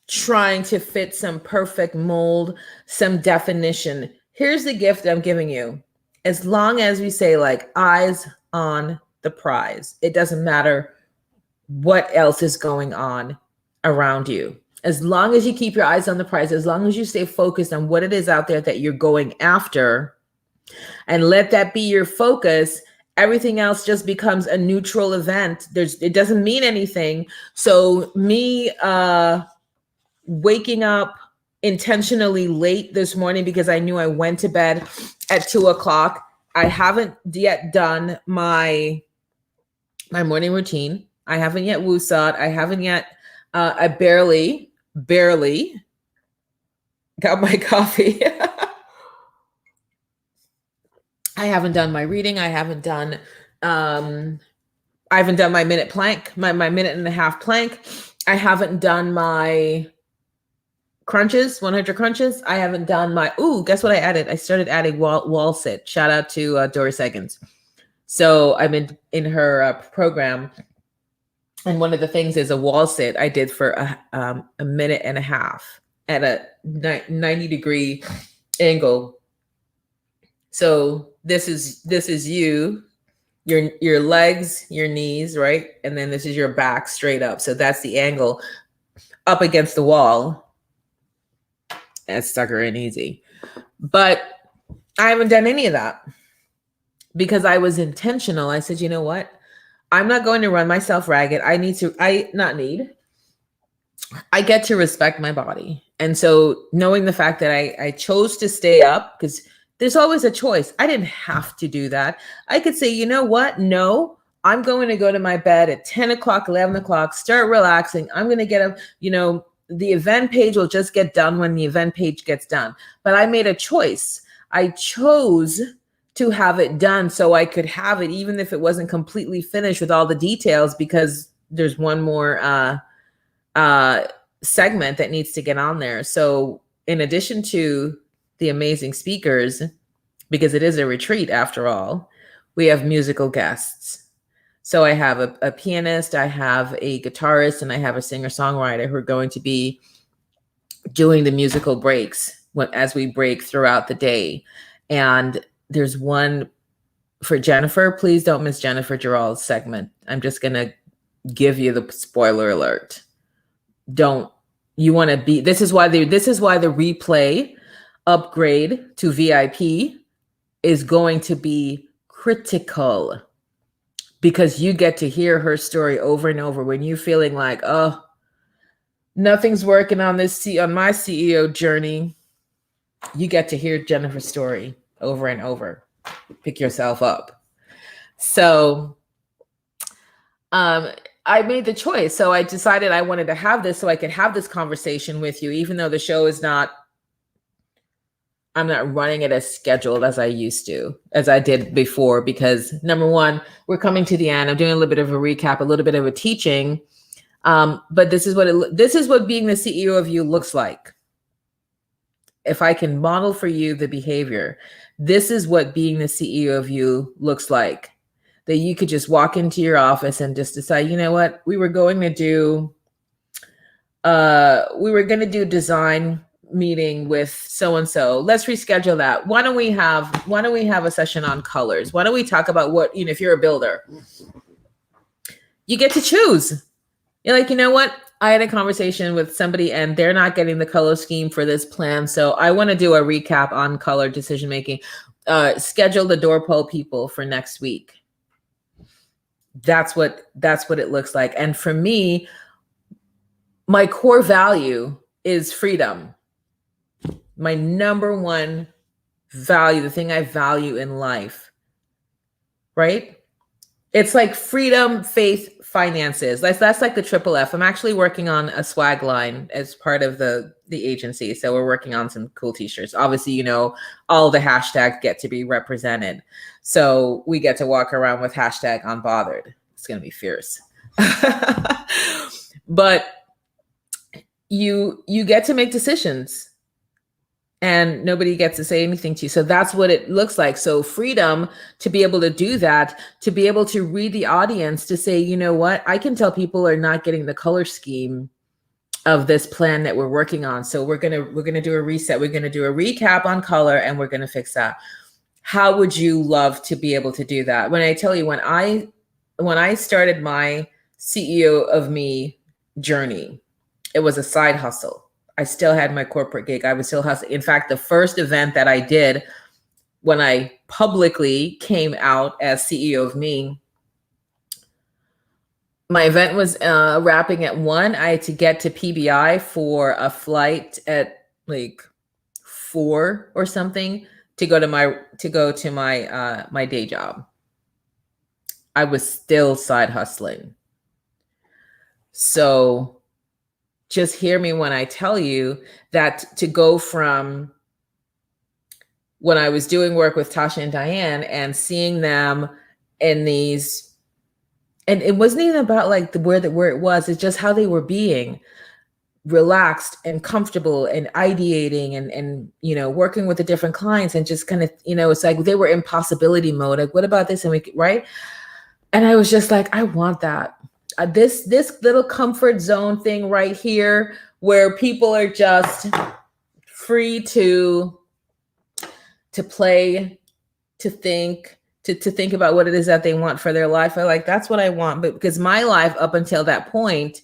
trying to fit some perfect mold, some definition. Here's the gift I'm giving you. As long as we say like eyes on the prize, it doesn't matter what else is going on around you. As long as you keep your eyes on the prize, as long as you stay focused on what it is out there that you're going after, and let that be your focus, everything else just becomes a neutral event. It doesn't mean anything. So me waking up intentionally late this morning because I knew I went to bed at 2 o'clock. I haven't yet done my morning routine. I haven't yet woosah'd. I haven't yet. I barely got my coffee. I haven't done my reading. I haven't done my minute plank, my minute and a half plank. I haven't done my crunches, 100 crunches. I haven't done my, guess what I added? I started adding wall sit. Shout out to Doris Eggins. So I'm in her program. And one of the things is a wall sit I did for a minute and a half at a 90-degree angle. So this is your legs, your knees, right? And then this is your back straight up. So that's the angle up against the wall. That's sucker and easy. But I haven't done any of that because I was intentional. I said, you know what? I'm not going to run myself ragged. I get to respect my body. And so knowing the fact that I chose to stay up, because there's always a choice. I didn't have to do that. I could say, you know what? No, I'm going to go to my bed at 10 o'clock, 11 o'clock, start relaxing. I'm going to get up, the event page will just get done when the event page gets done. But I made a choice. I chose to have it done so I could have it, even if it wasn't completely finished with all the details, because there's one more segment that needs to get on there. So in addition to the amazing speakers, because it is a retreat after all, we have musical guests. So I have a pianist, I have a guitarist, and I have a singer-songwriter who are going to be doing the musical breaks as we break throughout the day. And there's one for Jennifer. Please don't miss Jennifer Gerald's segment. I'm just going to give you the spoiler alert. This is why the replay upgrade to VIP is going to be critical, because you get to hear her story over and over when you're feeling like, oh, nothing's working on my CEO journey. You get to hear Jennifer's story over and over. Pick yourself up. So I made the choice. So I decided I wanted to have this so I could have this conversation with you, even though the show is I'm not running it as scheduled as I used to, as I did before, because number one, we're coming to the end. I'm doing a little bit of a recap, a little bit of a teaching. But this is what being the CEO of you looks like. If I can model for you the behavior, this is what being the CEO of you looks like. That you could just walk into your office and just decide, you know what, we were going to do design meeting with so-and-so. Let's reschedule that. Why don't we have a session on colors? Why don't we talk about what, if you're a builder, you get to choose. You're like, you know what? I had a conversation with somebody and they're not getting the color scheme for this plan. So I want to do a recap on color decision-making. Schedule the door pull people for next week. That's what it looks like. And for me, my core value is freedom. My number one value, the thing I value in life, right? It's like freedom, faith, finances. That's like the triple F. I'm actually working on a swag line as part of the agency. So we're working on some cool t-shirts. Obviously, all the hashtags get to be represented. So we get to walk around with hashtag unbothered. It's going to be fierce. But you get to make decisions. And nobody gets to say anything to you. So that's what it looks like. So freedom to be able to do that, to be able to read the audience, to say, you know what, I can tell people are not getting the color scheme of this plan that we're working on. So we're gonna do a reset. We're gonna do a recap on color, and we're gonna fix that. How would you love to be able to do that? When I tell you, when I started my CEO of me journey, it was a side hustle. I still had my corporate gig. I was still hustling. In fact, the first event that I did when I publicly came out as CEO of Me, my event was wrapping at 1. I had to get to PBI for a flight at like 4 or something to go to my day job. I was still side hustling. So just hear me when I tell you that to go from when I was doing work with Tasha and Diane and seeing them in these, and it wasn't even about like where it was, it's just how they were being relaxed and comfortable and ideating and working with the different clients and just kind of, it's like they were in possibility mode. Like, what about this? And right. And I was just like, I want that. This little comfort zone thing right here where people are just free to play, to think, to think about what it is that they want for their life. I like, that's what I want. But because my life up until that point,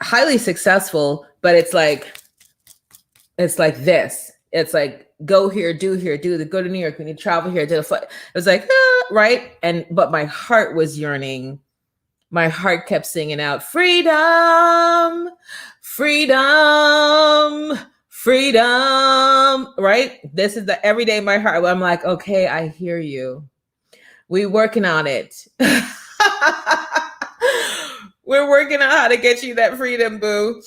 highly successful, but it's like this. It's like, go here, do go to New York, we need to travel here, do the flight. It was like, right. But my heart was yearning. My heart kept singing out, freedom, freedom, freedom, right? This is the everyday my heart. I'm like, okay, I hear you. We working on it. We're working on how to get you that freedom, boo.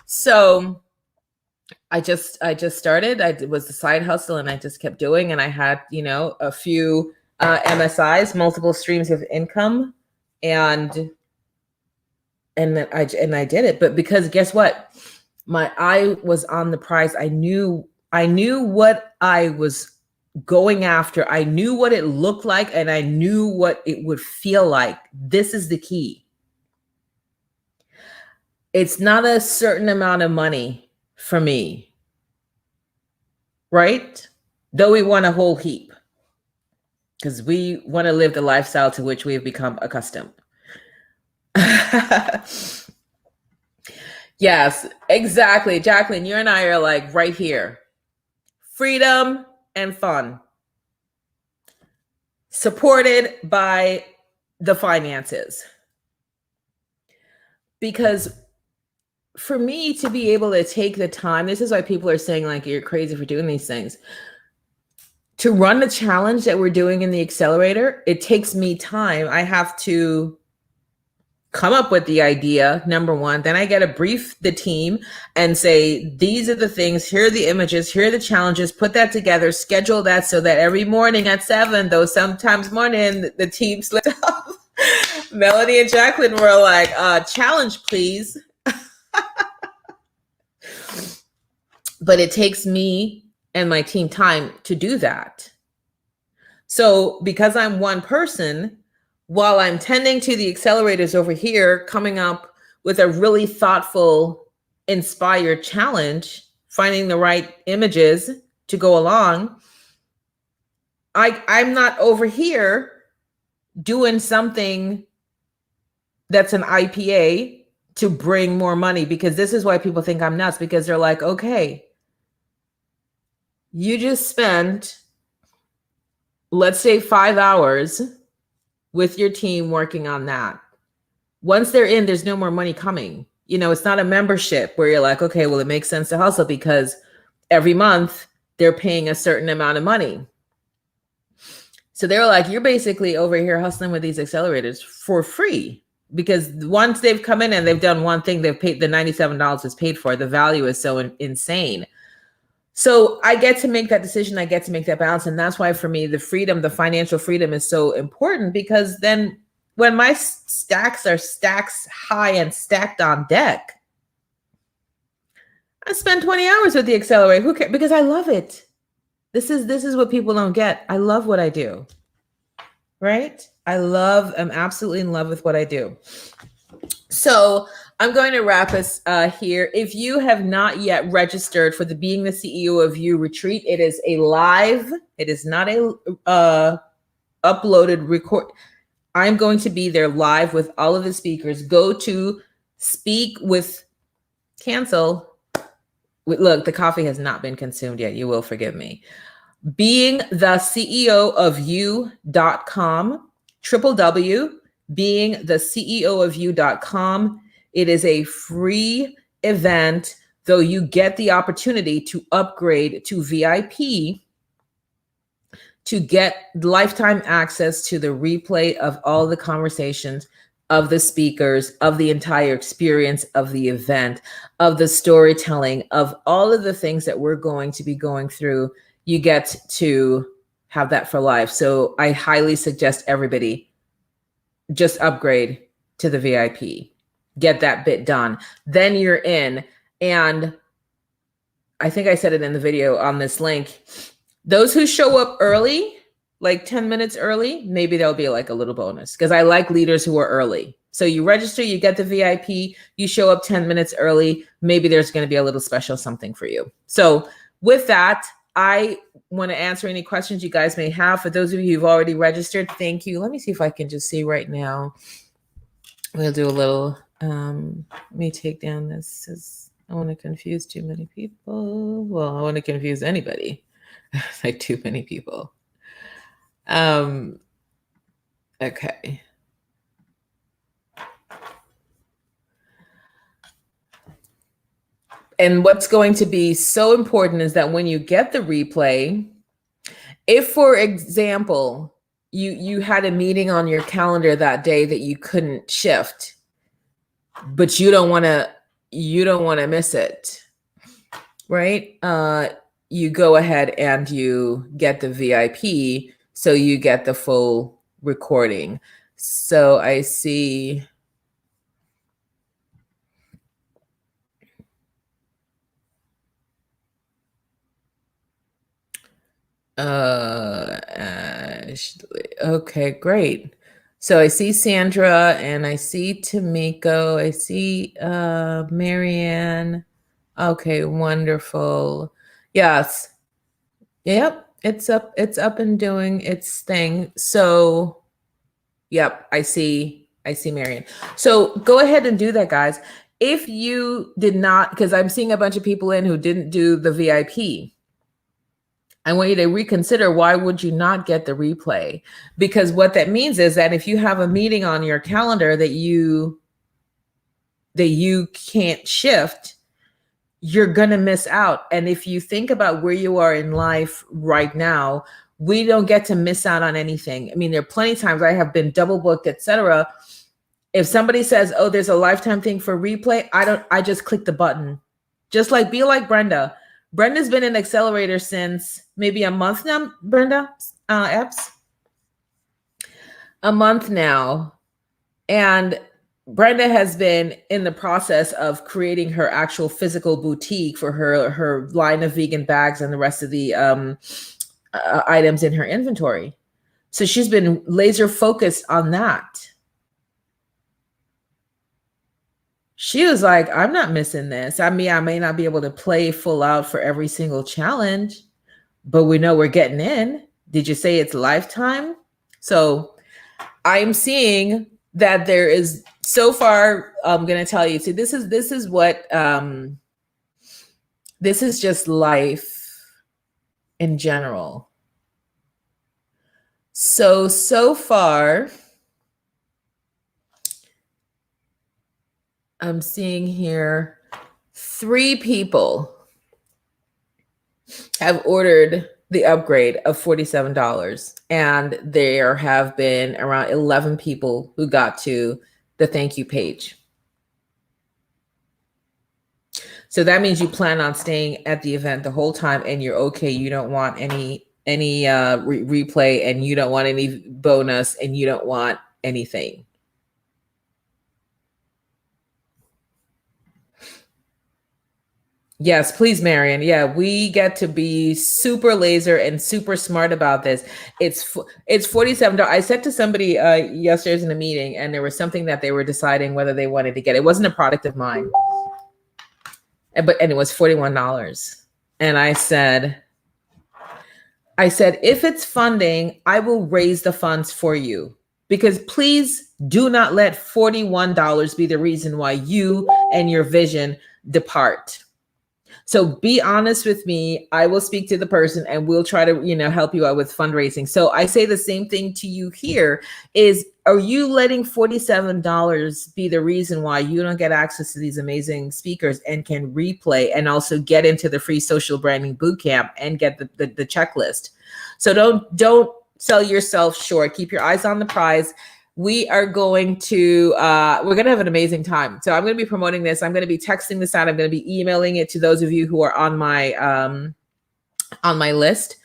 So I just started. I was the side hustle and I just kept doing, and I had, a few MSIs, multiple streams of income. And I did it. But because guess what? My eye was on the prize. I knew what I was going after. I knew what it looked like, and I knew what it would feel like. This is the key. It's not a certain amount of money for me, right? Though we want a whole heap, because we want to live the lifestyle to which we have become accustomed. Yes, exactly. Jacqueline, you and I are like right here. Freedom and fun. Supported by the finances. Because for me to be able to take the time, this is why people are saying like, you're crazy for doing these things. To run the challenge that we're doing in the accelerator, it takes me time. I have to come up with the idea, number one. Then I get to brief the team and say, these are the things, here are the images, here are the challenges, put that together, schedule that so that every morning at 7, though sometimes morning the team slipped up. Melody and Jacqueline were like, challenge, please. But it takes me and my team time to do that. So because I'm one person, while I'm tending to the accelerators over here, coming up with a really thoughtful, inspired challenge, finding the right images to go along, I'm not over here doing something that's an IPA to bring more money, because this is why people think I'm nuts, because they're like, okay, you just spent, let's say 5 hours with your team working on that. Once they're in, there's no more money coming. It's not a membership where you're like, okay, well, it makes sense to hustle because every month they're paying a certain amount of money. So they're like, you're basically over here hustling with these accelerators for free, because once they've come in and they've done one thing, they've paid, the $97 is paid for. The value is so insane. So I get to make that decision. I get to make that balance. And that's why for me, the freedom, the financial freedom is so important, because then when my stacks are stacks high and stacked on deck, I spend 20 hours with the accelerator. Who cares? Because I love it. This is what people don't get. I love what I do, right? I'm absolutely in love with what I do. So I'm going to wrap us here. If you have not yet registered for the Being the CEO of You retreat, it is a live. It is not a uploaded record. I'm going to be there live with all of the speakers. Go to speak with cancel. Look, the coffee has not been consumed yet. You will forgive me. beingtheceoofyou.com, www.beingtheceoofyou.com. It is a free event, though you get the opportunity to upgrade to VIP to get lifetime access to the replay of all the conversations, of the speakers, of the entire experience of the event, of the storytelling, of all of the things that we're going to be going through. You get to have that for life. So I highly suggest everybody just upgrade to the VIP. Get that bit done. Then you're in. And I think I said it in the video on this link. Those who show up early, like 10 minutes early, maybe there'll be like a little bonus, because I like leaders who are early. So you register, you get the VIP, you show up 10 minutes early, maybe there's going to be a little special something for you. So with that, I want to answer any questions you guys may have. For those of you who've already registered, thank you. Let me see if I can just see right now. We'll do a little, let me take down this. I want to confuse too many people. Well, I want to confuse anybody. Like too many people. Okay. And what's going to be so important is that when you get the replay, if, for example, you had a meeting on your calendar that day that you couldn't shift, but you don't want to miss it, right? You go ahead and you get the VIP, so you get the full recording. So I see. Ashley. Okay, great. So I see Sandra and I see Tamiko. I see Marianne. Okay, wonderful. Yes. Yep, it's up and doing its thing. So yep, I see Marianne. So go ahead and do that, guys. If you did not, because I'm seeing a bunch of people in who didn't do the VIP, I want you to reconsider, why would you not get the replay? Because what that means is that if you have a meeting on your calendar that you can't shift, you're going to miss out. And if you think about where you are in life right now, we don't get to miss out on anything. I mean, there are plenty of times I have been double booked, etc. If somebody says, oh, there's a lifetime thing for replay, I just click the button. Just like, be like Brenda. Brenda's been in Accelerator since maybe a month now, Brenda, Epps? A month now. And Brenda has been in the process of creating her actual physical boutique for her line of vegan bags and the rest of the items in her inventory. So she's been laser focused on that. She was like, I'm not missing this. I mean, I may not be able to play full out for every single challenge, but we know we're getting in. Did you say it's lifetime? So I'm seeing that there is, so far, I'm going to tell you, see, this is what, this is just life in general. So far, I'm seeing here 3 people have ordered the upgrade of $47, and there have been around 11 people who got to the thank you page. So that means you plan on staying at the event the whole time, and you're okay. You don't want any replay, and you don't want any bonus, and you don't want anything. Yes, please, Marion. Yeah, we get to be super laser and super smart about this. It's $47. I said to somebody yesterday in a meeting, and there was something that they were deciding whether they wanted to get. It wasn't a product of mine, and it was $41. And I said, if it's funding, I will raise the funds for you, because please do not let $41 be the reason why you and your vision depart. So be honest with me. I will speak to the person and we'll try to, help you out with fundraising. So I say the same thing to you here is, are you letting $47 be the reason why you don't get access to these amazing speakers and can replay and also get into the free social branding bootcamp and get the checklist? So don't sell yourself short. Keep your eyes on the prize. We are going to, we're going to have an amazing time. So I'm going to be promoting this. I'm going to be texting this out. I'm going to be emailing it to those of you who are on my list.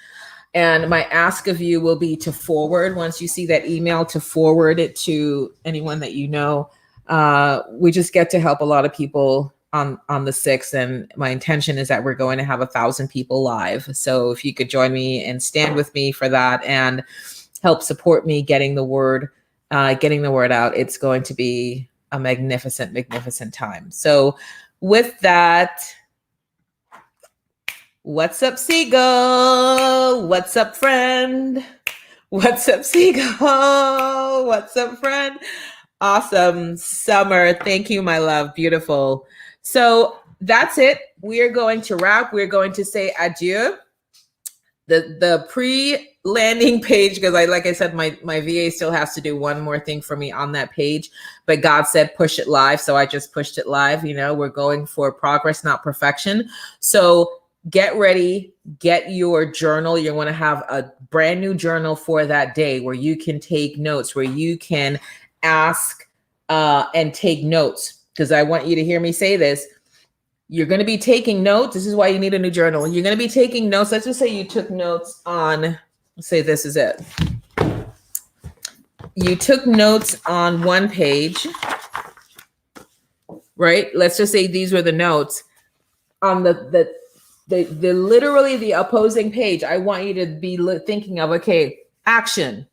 And my ask of you will be to forward, once you see that email, to forward it to anyone that you know. We just get to help a lot of people on the 6th. And my intention is that we're going to have 1,000 people live. So if you could join me and stand with me for that and help support me getting the word out, it's going to be a magnificent, magnificent time. So with that, what's up, Seagull? What's up, friend? What's up, Seagull? What's up, friend? Awesome. Summer, thank you, my love. Beautiful. So that's it. We are going to wrap. We're going to say adieu. The pre-landing page, because like I said, my VA still has to do one more thing for me on that page, but God said push it live, so I just pushed it live. We're going for progress, not perfection. So get ready, get your journal. You want to have a brand new journal for that day where you can take notes, where you can ask and take notes, because I want you to hear me say this. You're going to be taking notes. This is why you need a new journal. You're going to be taking notes. Let's just say you took notes on, let's say this is it. You took notes on one page, right? Let's just say these were the notes on the literally the opposing page. I want you to be thinking of, okay, action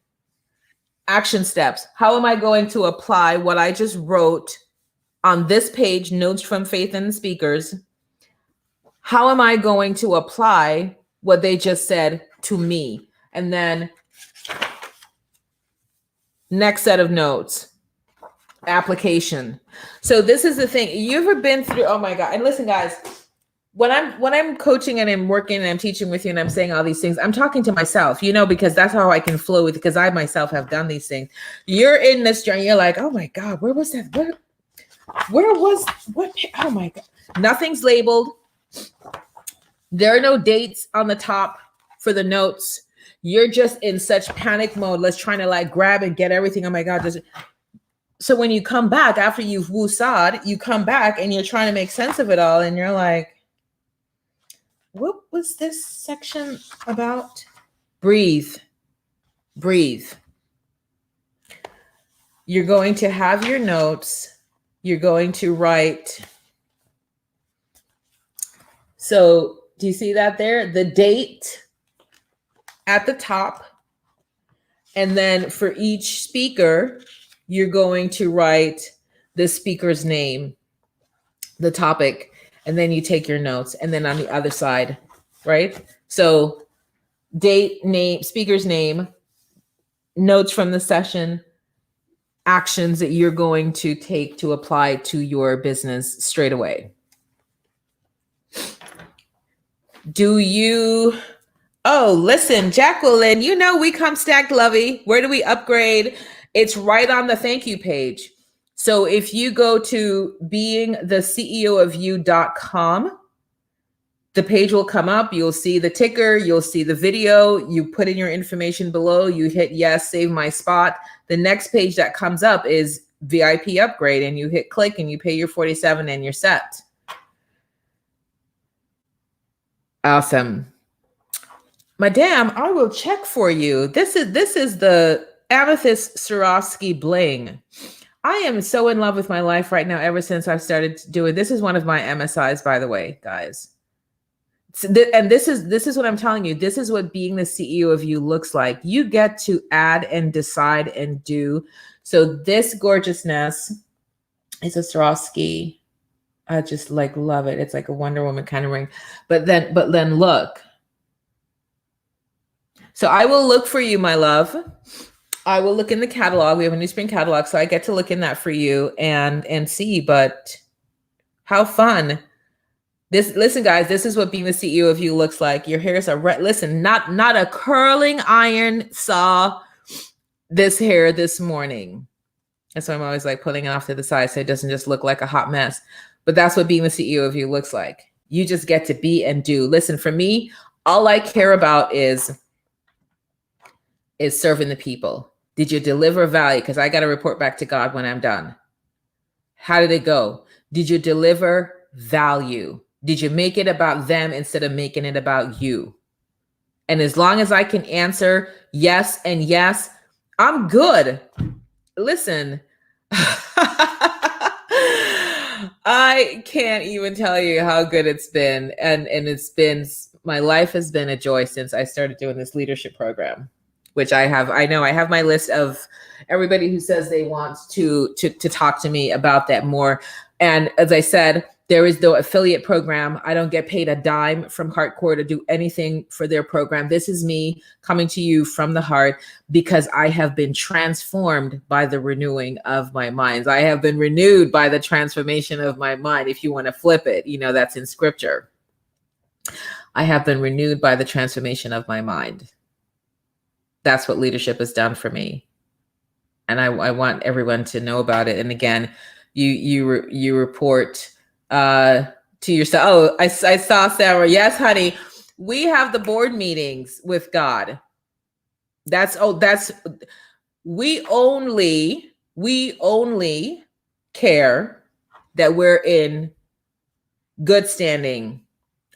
steps. How am I going to apply what I just wrote on this page, notes from Faith and the Speakers? How am I going to apply what they just said to me? And then next set of notes, application. So this is the thing. You ever been through, oh my God. And listen, guys, when I'm coaching and I'm working and I'm teaching with you and I'm saying all these things, I'm talking to myself, because that's how I can flow with it, because I myself have done these things. You're in this journey. You're like, oh my God, where was that? What? Oh my God. Nothing's labeled. There are no dates on the top for the notes. You're just in such panic mode. Let's try to grab and get everything. Oh my God. So when you come back after you've woosad, you come back and you're trying to make sense of it all. And you're like, what was this section about? Breathe. You're going to have your notes. You're going to write. So do you see that there? The date at the top. And then for each speaker, you're going to write the speaker's name, the topic, and then you take your notes. And then on the other side, right? So date, name, speaker's name, notes from the session, actions that you're going to take to apply to your business straight away. Oh, listen, Jacqueline, we come stacked, lovey. Where do we upgrade? It's right on the thank you page. So if you go to beingtheceoofyou.com, the page will come up. You'll see the ticker. You'll see the video. You put in your information below. You hit yes, save my spot. The next page that comes up is VIP upgrade, and you hit click and you pay your $47 and you're set. Awesome. Madame, I will check for you. This is the Amethyst Swarovski bling. I am so in love with my life right now ever since I've started doing. This is one of my MSIs, by the way, guys. And this is what I'm telling you. This is what being the CEO of you looks like. You get to add and decide and do. So this gorgeousness is a Swarovski. I just love it. It's like a Wonder Woman kind of ring. But then look. So I will look for you, my love. I will look in the catalog. We have a new spring catalog, so I get to look in that for you and see. But how fun. Listen, guys, this is what being the CEO of you looks like. Your hair is listen, not a curling iron saw this hair this morning. And so I'm always like pulling it off to the side so it doesn't just look like a hot mess. But that's what being the CEO of you looks like. You just get to be and do. Listen, for me, all I care about is serving the people. Did you deliver value? Because I got to report back to God when I'm done. How did it go? Did you deliver value? Did you make it about them instead of making it about you? And as long as I can answer yes and yes, I'm good. Listen, I can't even tell you how good it's been. And it's been, my life has been a joy since I started doing this leadership program, which I know I have my list of everybody who says they want to talk to me about that more. And as I said, there is the affiliate program. I don't get paid a dime from Heartcore to do anything for their program. This is me coming to you from the heart because I have been transformed by the renewing of my minds. I have been renewed by the transformation of my mind. If you want to flip it, that's in scripture. I have been renewed by the transformation of my mind. That's what leadership has done for me. And I want everyone to know about it. And again, you report to yourself. Oh, I saw Sarah. Yes, honey. We have the board meetings with God. We only care that we're in good standing.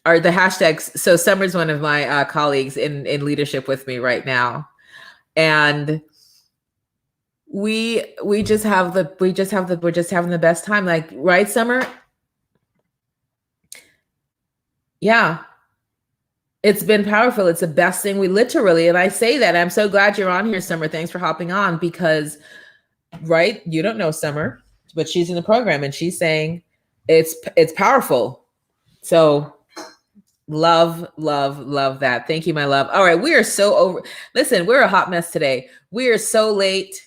Are the hashtags. So Summer's one of my colleagues in leadership with me right now. And we're just having the best time. Like, right, Summer? Yeah. It's been powerful. It's the best thing. We literally, and I say that, I'm so glad you're on here, Summer. Thanks for hopping on because, right, you don't know Summer, but she's in the program and she's saying it's powerful. So love that. Thank you, my love. All right. We are so over. Listen, we're a hot mess today. We are so late.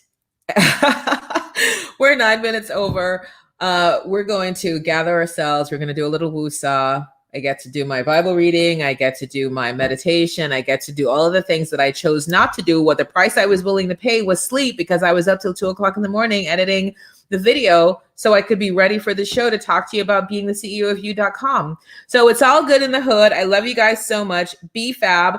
We're 9 minutes over. We're going to gather ourselves. We're going to do a little woosah. I get to do my Bible reading. I get to do my meditation. I get to do all of the things that I chose not to do. What the price I was willing to pay was sleep because I was up till 2:00 in the morning editing the video so I could be ready for the show to talk to you about being the CEO of you.com. So it's all good in the hood. I love you guys so much. Be fab.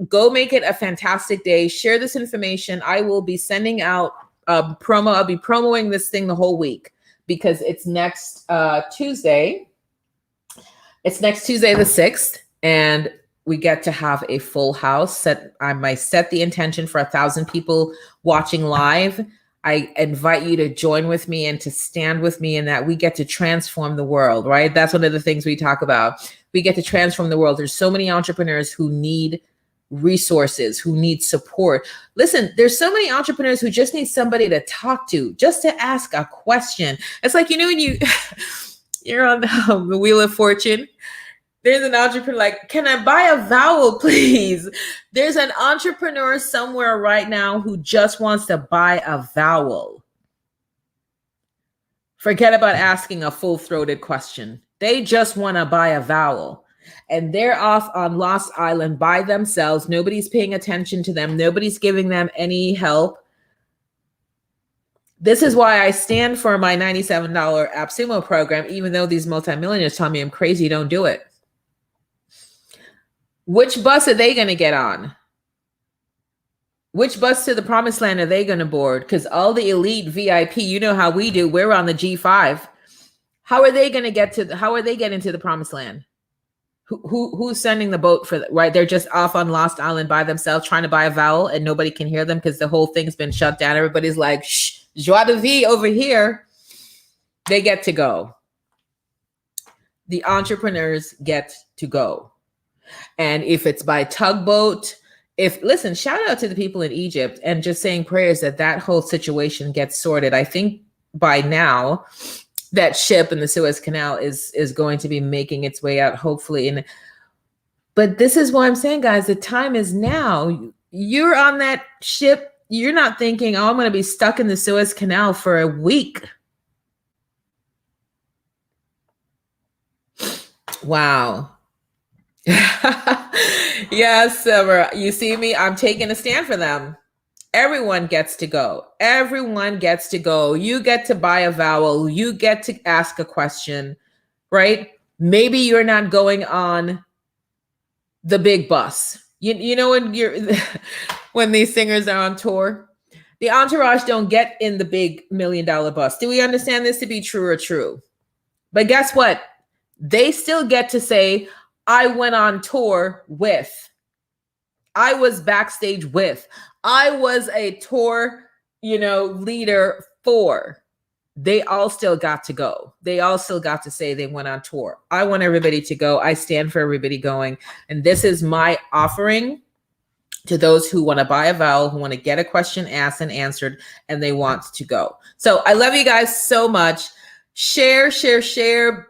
Go make it a fantastic day. Share this information. I will be sending out promo. I'll be promoting this thing the whole week because it's next Tuesday. It's next Tuesday, the 6th, and we get to have a full house. I might set the intention for 1,000 people watching live. I invite you to join with me and to stand with me in that we get to transform the world, right? That's one of the things we talk about. We get to transform the world. There's so many entrepreneurs who need resources, who need support. Listen, there's so many entrepreneurs who just need somebody to talk to, just to ask a question. It's like, when you're on the Wheel of Fortune, there's an entrepreneur like, can I buy a vowel, please? There's an entrepreneur somewhere right now who just wants to buy a vowel. Forget about asking a full-throated question. They just want to buy a vowel. And they're off on Lost Island by themselves. Nobody's paying attention to them. Nobody's giving them any help. This is why I stand for my $97 AppSumo program, even though these multimillionaires tell me I'm crazy, don't do it. Which bus are they going to get on? Which bus to the promised land are they going to board? Because all the elite VIP, you know how we do, we're on the G5. How are they going to get to, how are they getting to the promised land? Who's sending the boat for, right? They're just off on Lost Island by themselves trying to buy a vowel and nobody can hear them because the whole thing's been shut down. Everybody's like, shh, joie de vie over here. They get to go. The entrepreneurs get to go. And if it's by tugboat, listen, shout out to the people in Egypt and just saying prayers that whole situation gets sorted. I think by now that ship in the Suez Canal is going to be making its way out, hopefully. But this is why I'm saying, guys, the time is now. You're on that ship. You're not thinking, oh, I'm going to be stuck in the Suez Canal for a week. Wow. Yes, Summer. You see me? I'm taking a stand for them. Everyone gets to go. Everyone gets to go. You get to buy a vowel. You get to ask a question, right? Maybe you're not going on the big bus. You know when you're when these singers are on tour, the entourage don't get in the big $1 million bus. Do we understand this to be true or true? But guess what? They still get to say, I went on tour with, I was backstage with, I was a tour, leader for. They all still got to go. They all still got to say they went on tour. I want everybody to go. I stand for everybody going. And this is my offering to those who want to buy a vowel, who want to get a question asked and answered, and they want to go. So I love you guys so much. Share,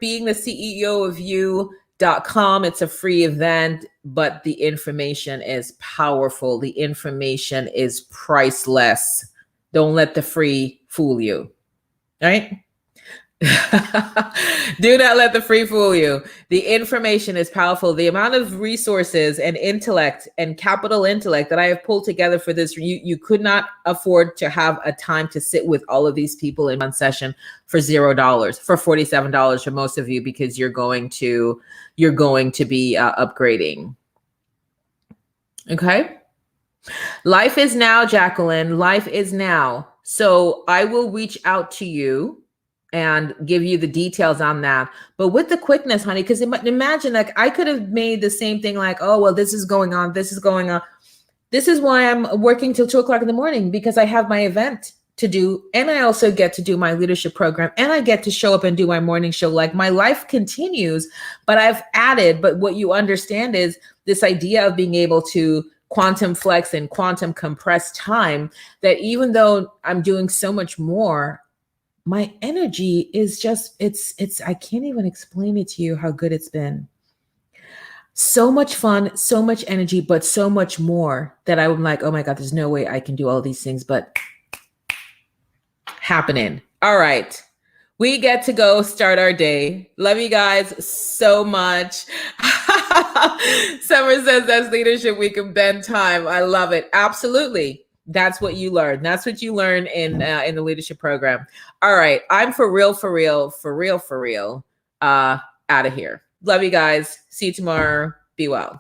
being the CEO of you.com. It's a free event, but the information is powerful. The information is priceless. Don't let the free fool you. Right? Do not let the free fool you. The information is powerful. The amount of resources and intellect and capital intellect that I have pulled together for this, you could not afford to have a time to sit with all of these people in one session for $0, for $47 for most of you, because you're going to be upgrading. Okay. Life is now, Jacqueline. Life is now. So I will reach out to you and give you the details on that. But with the quickness, honey, because imagine, like, I could have made the same thing like, oh, well, this is going on. This is going on. This is why I'm working till 2:00 in the morning, because I have my event to do. And I also get to do my leadership program, and I get to show up and do my morning show. Like, my life continues, but I've added, but what you understand is this idea of being able to quantum flex and quantum compress time, that even though I'm doing so much more, my energy is just, it's, I can't even explain it to you how good it's been. So much fun, so much energy, but so much more that I'm like, oh my God, there's no way I can do all these things, but happening. All right. We get to go start our day. Love you guys so much. Summer says that's leadership. We can bend time. I love it. Absolutely. That's what you learn. That's what you learn in the leadership program. All right. I'm for real. Out of here. Love you guys. See you tomorrow. Be well.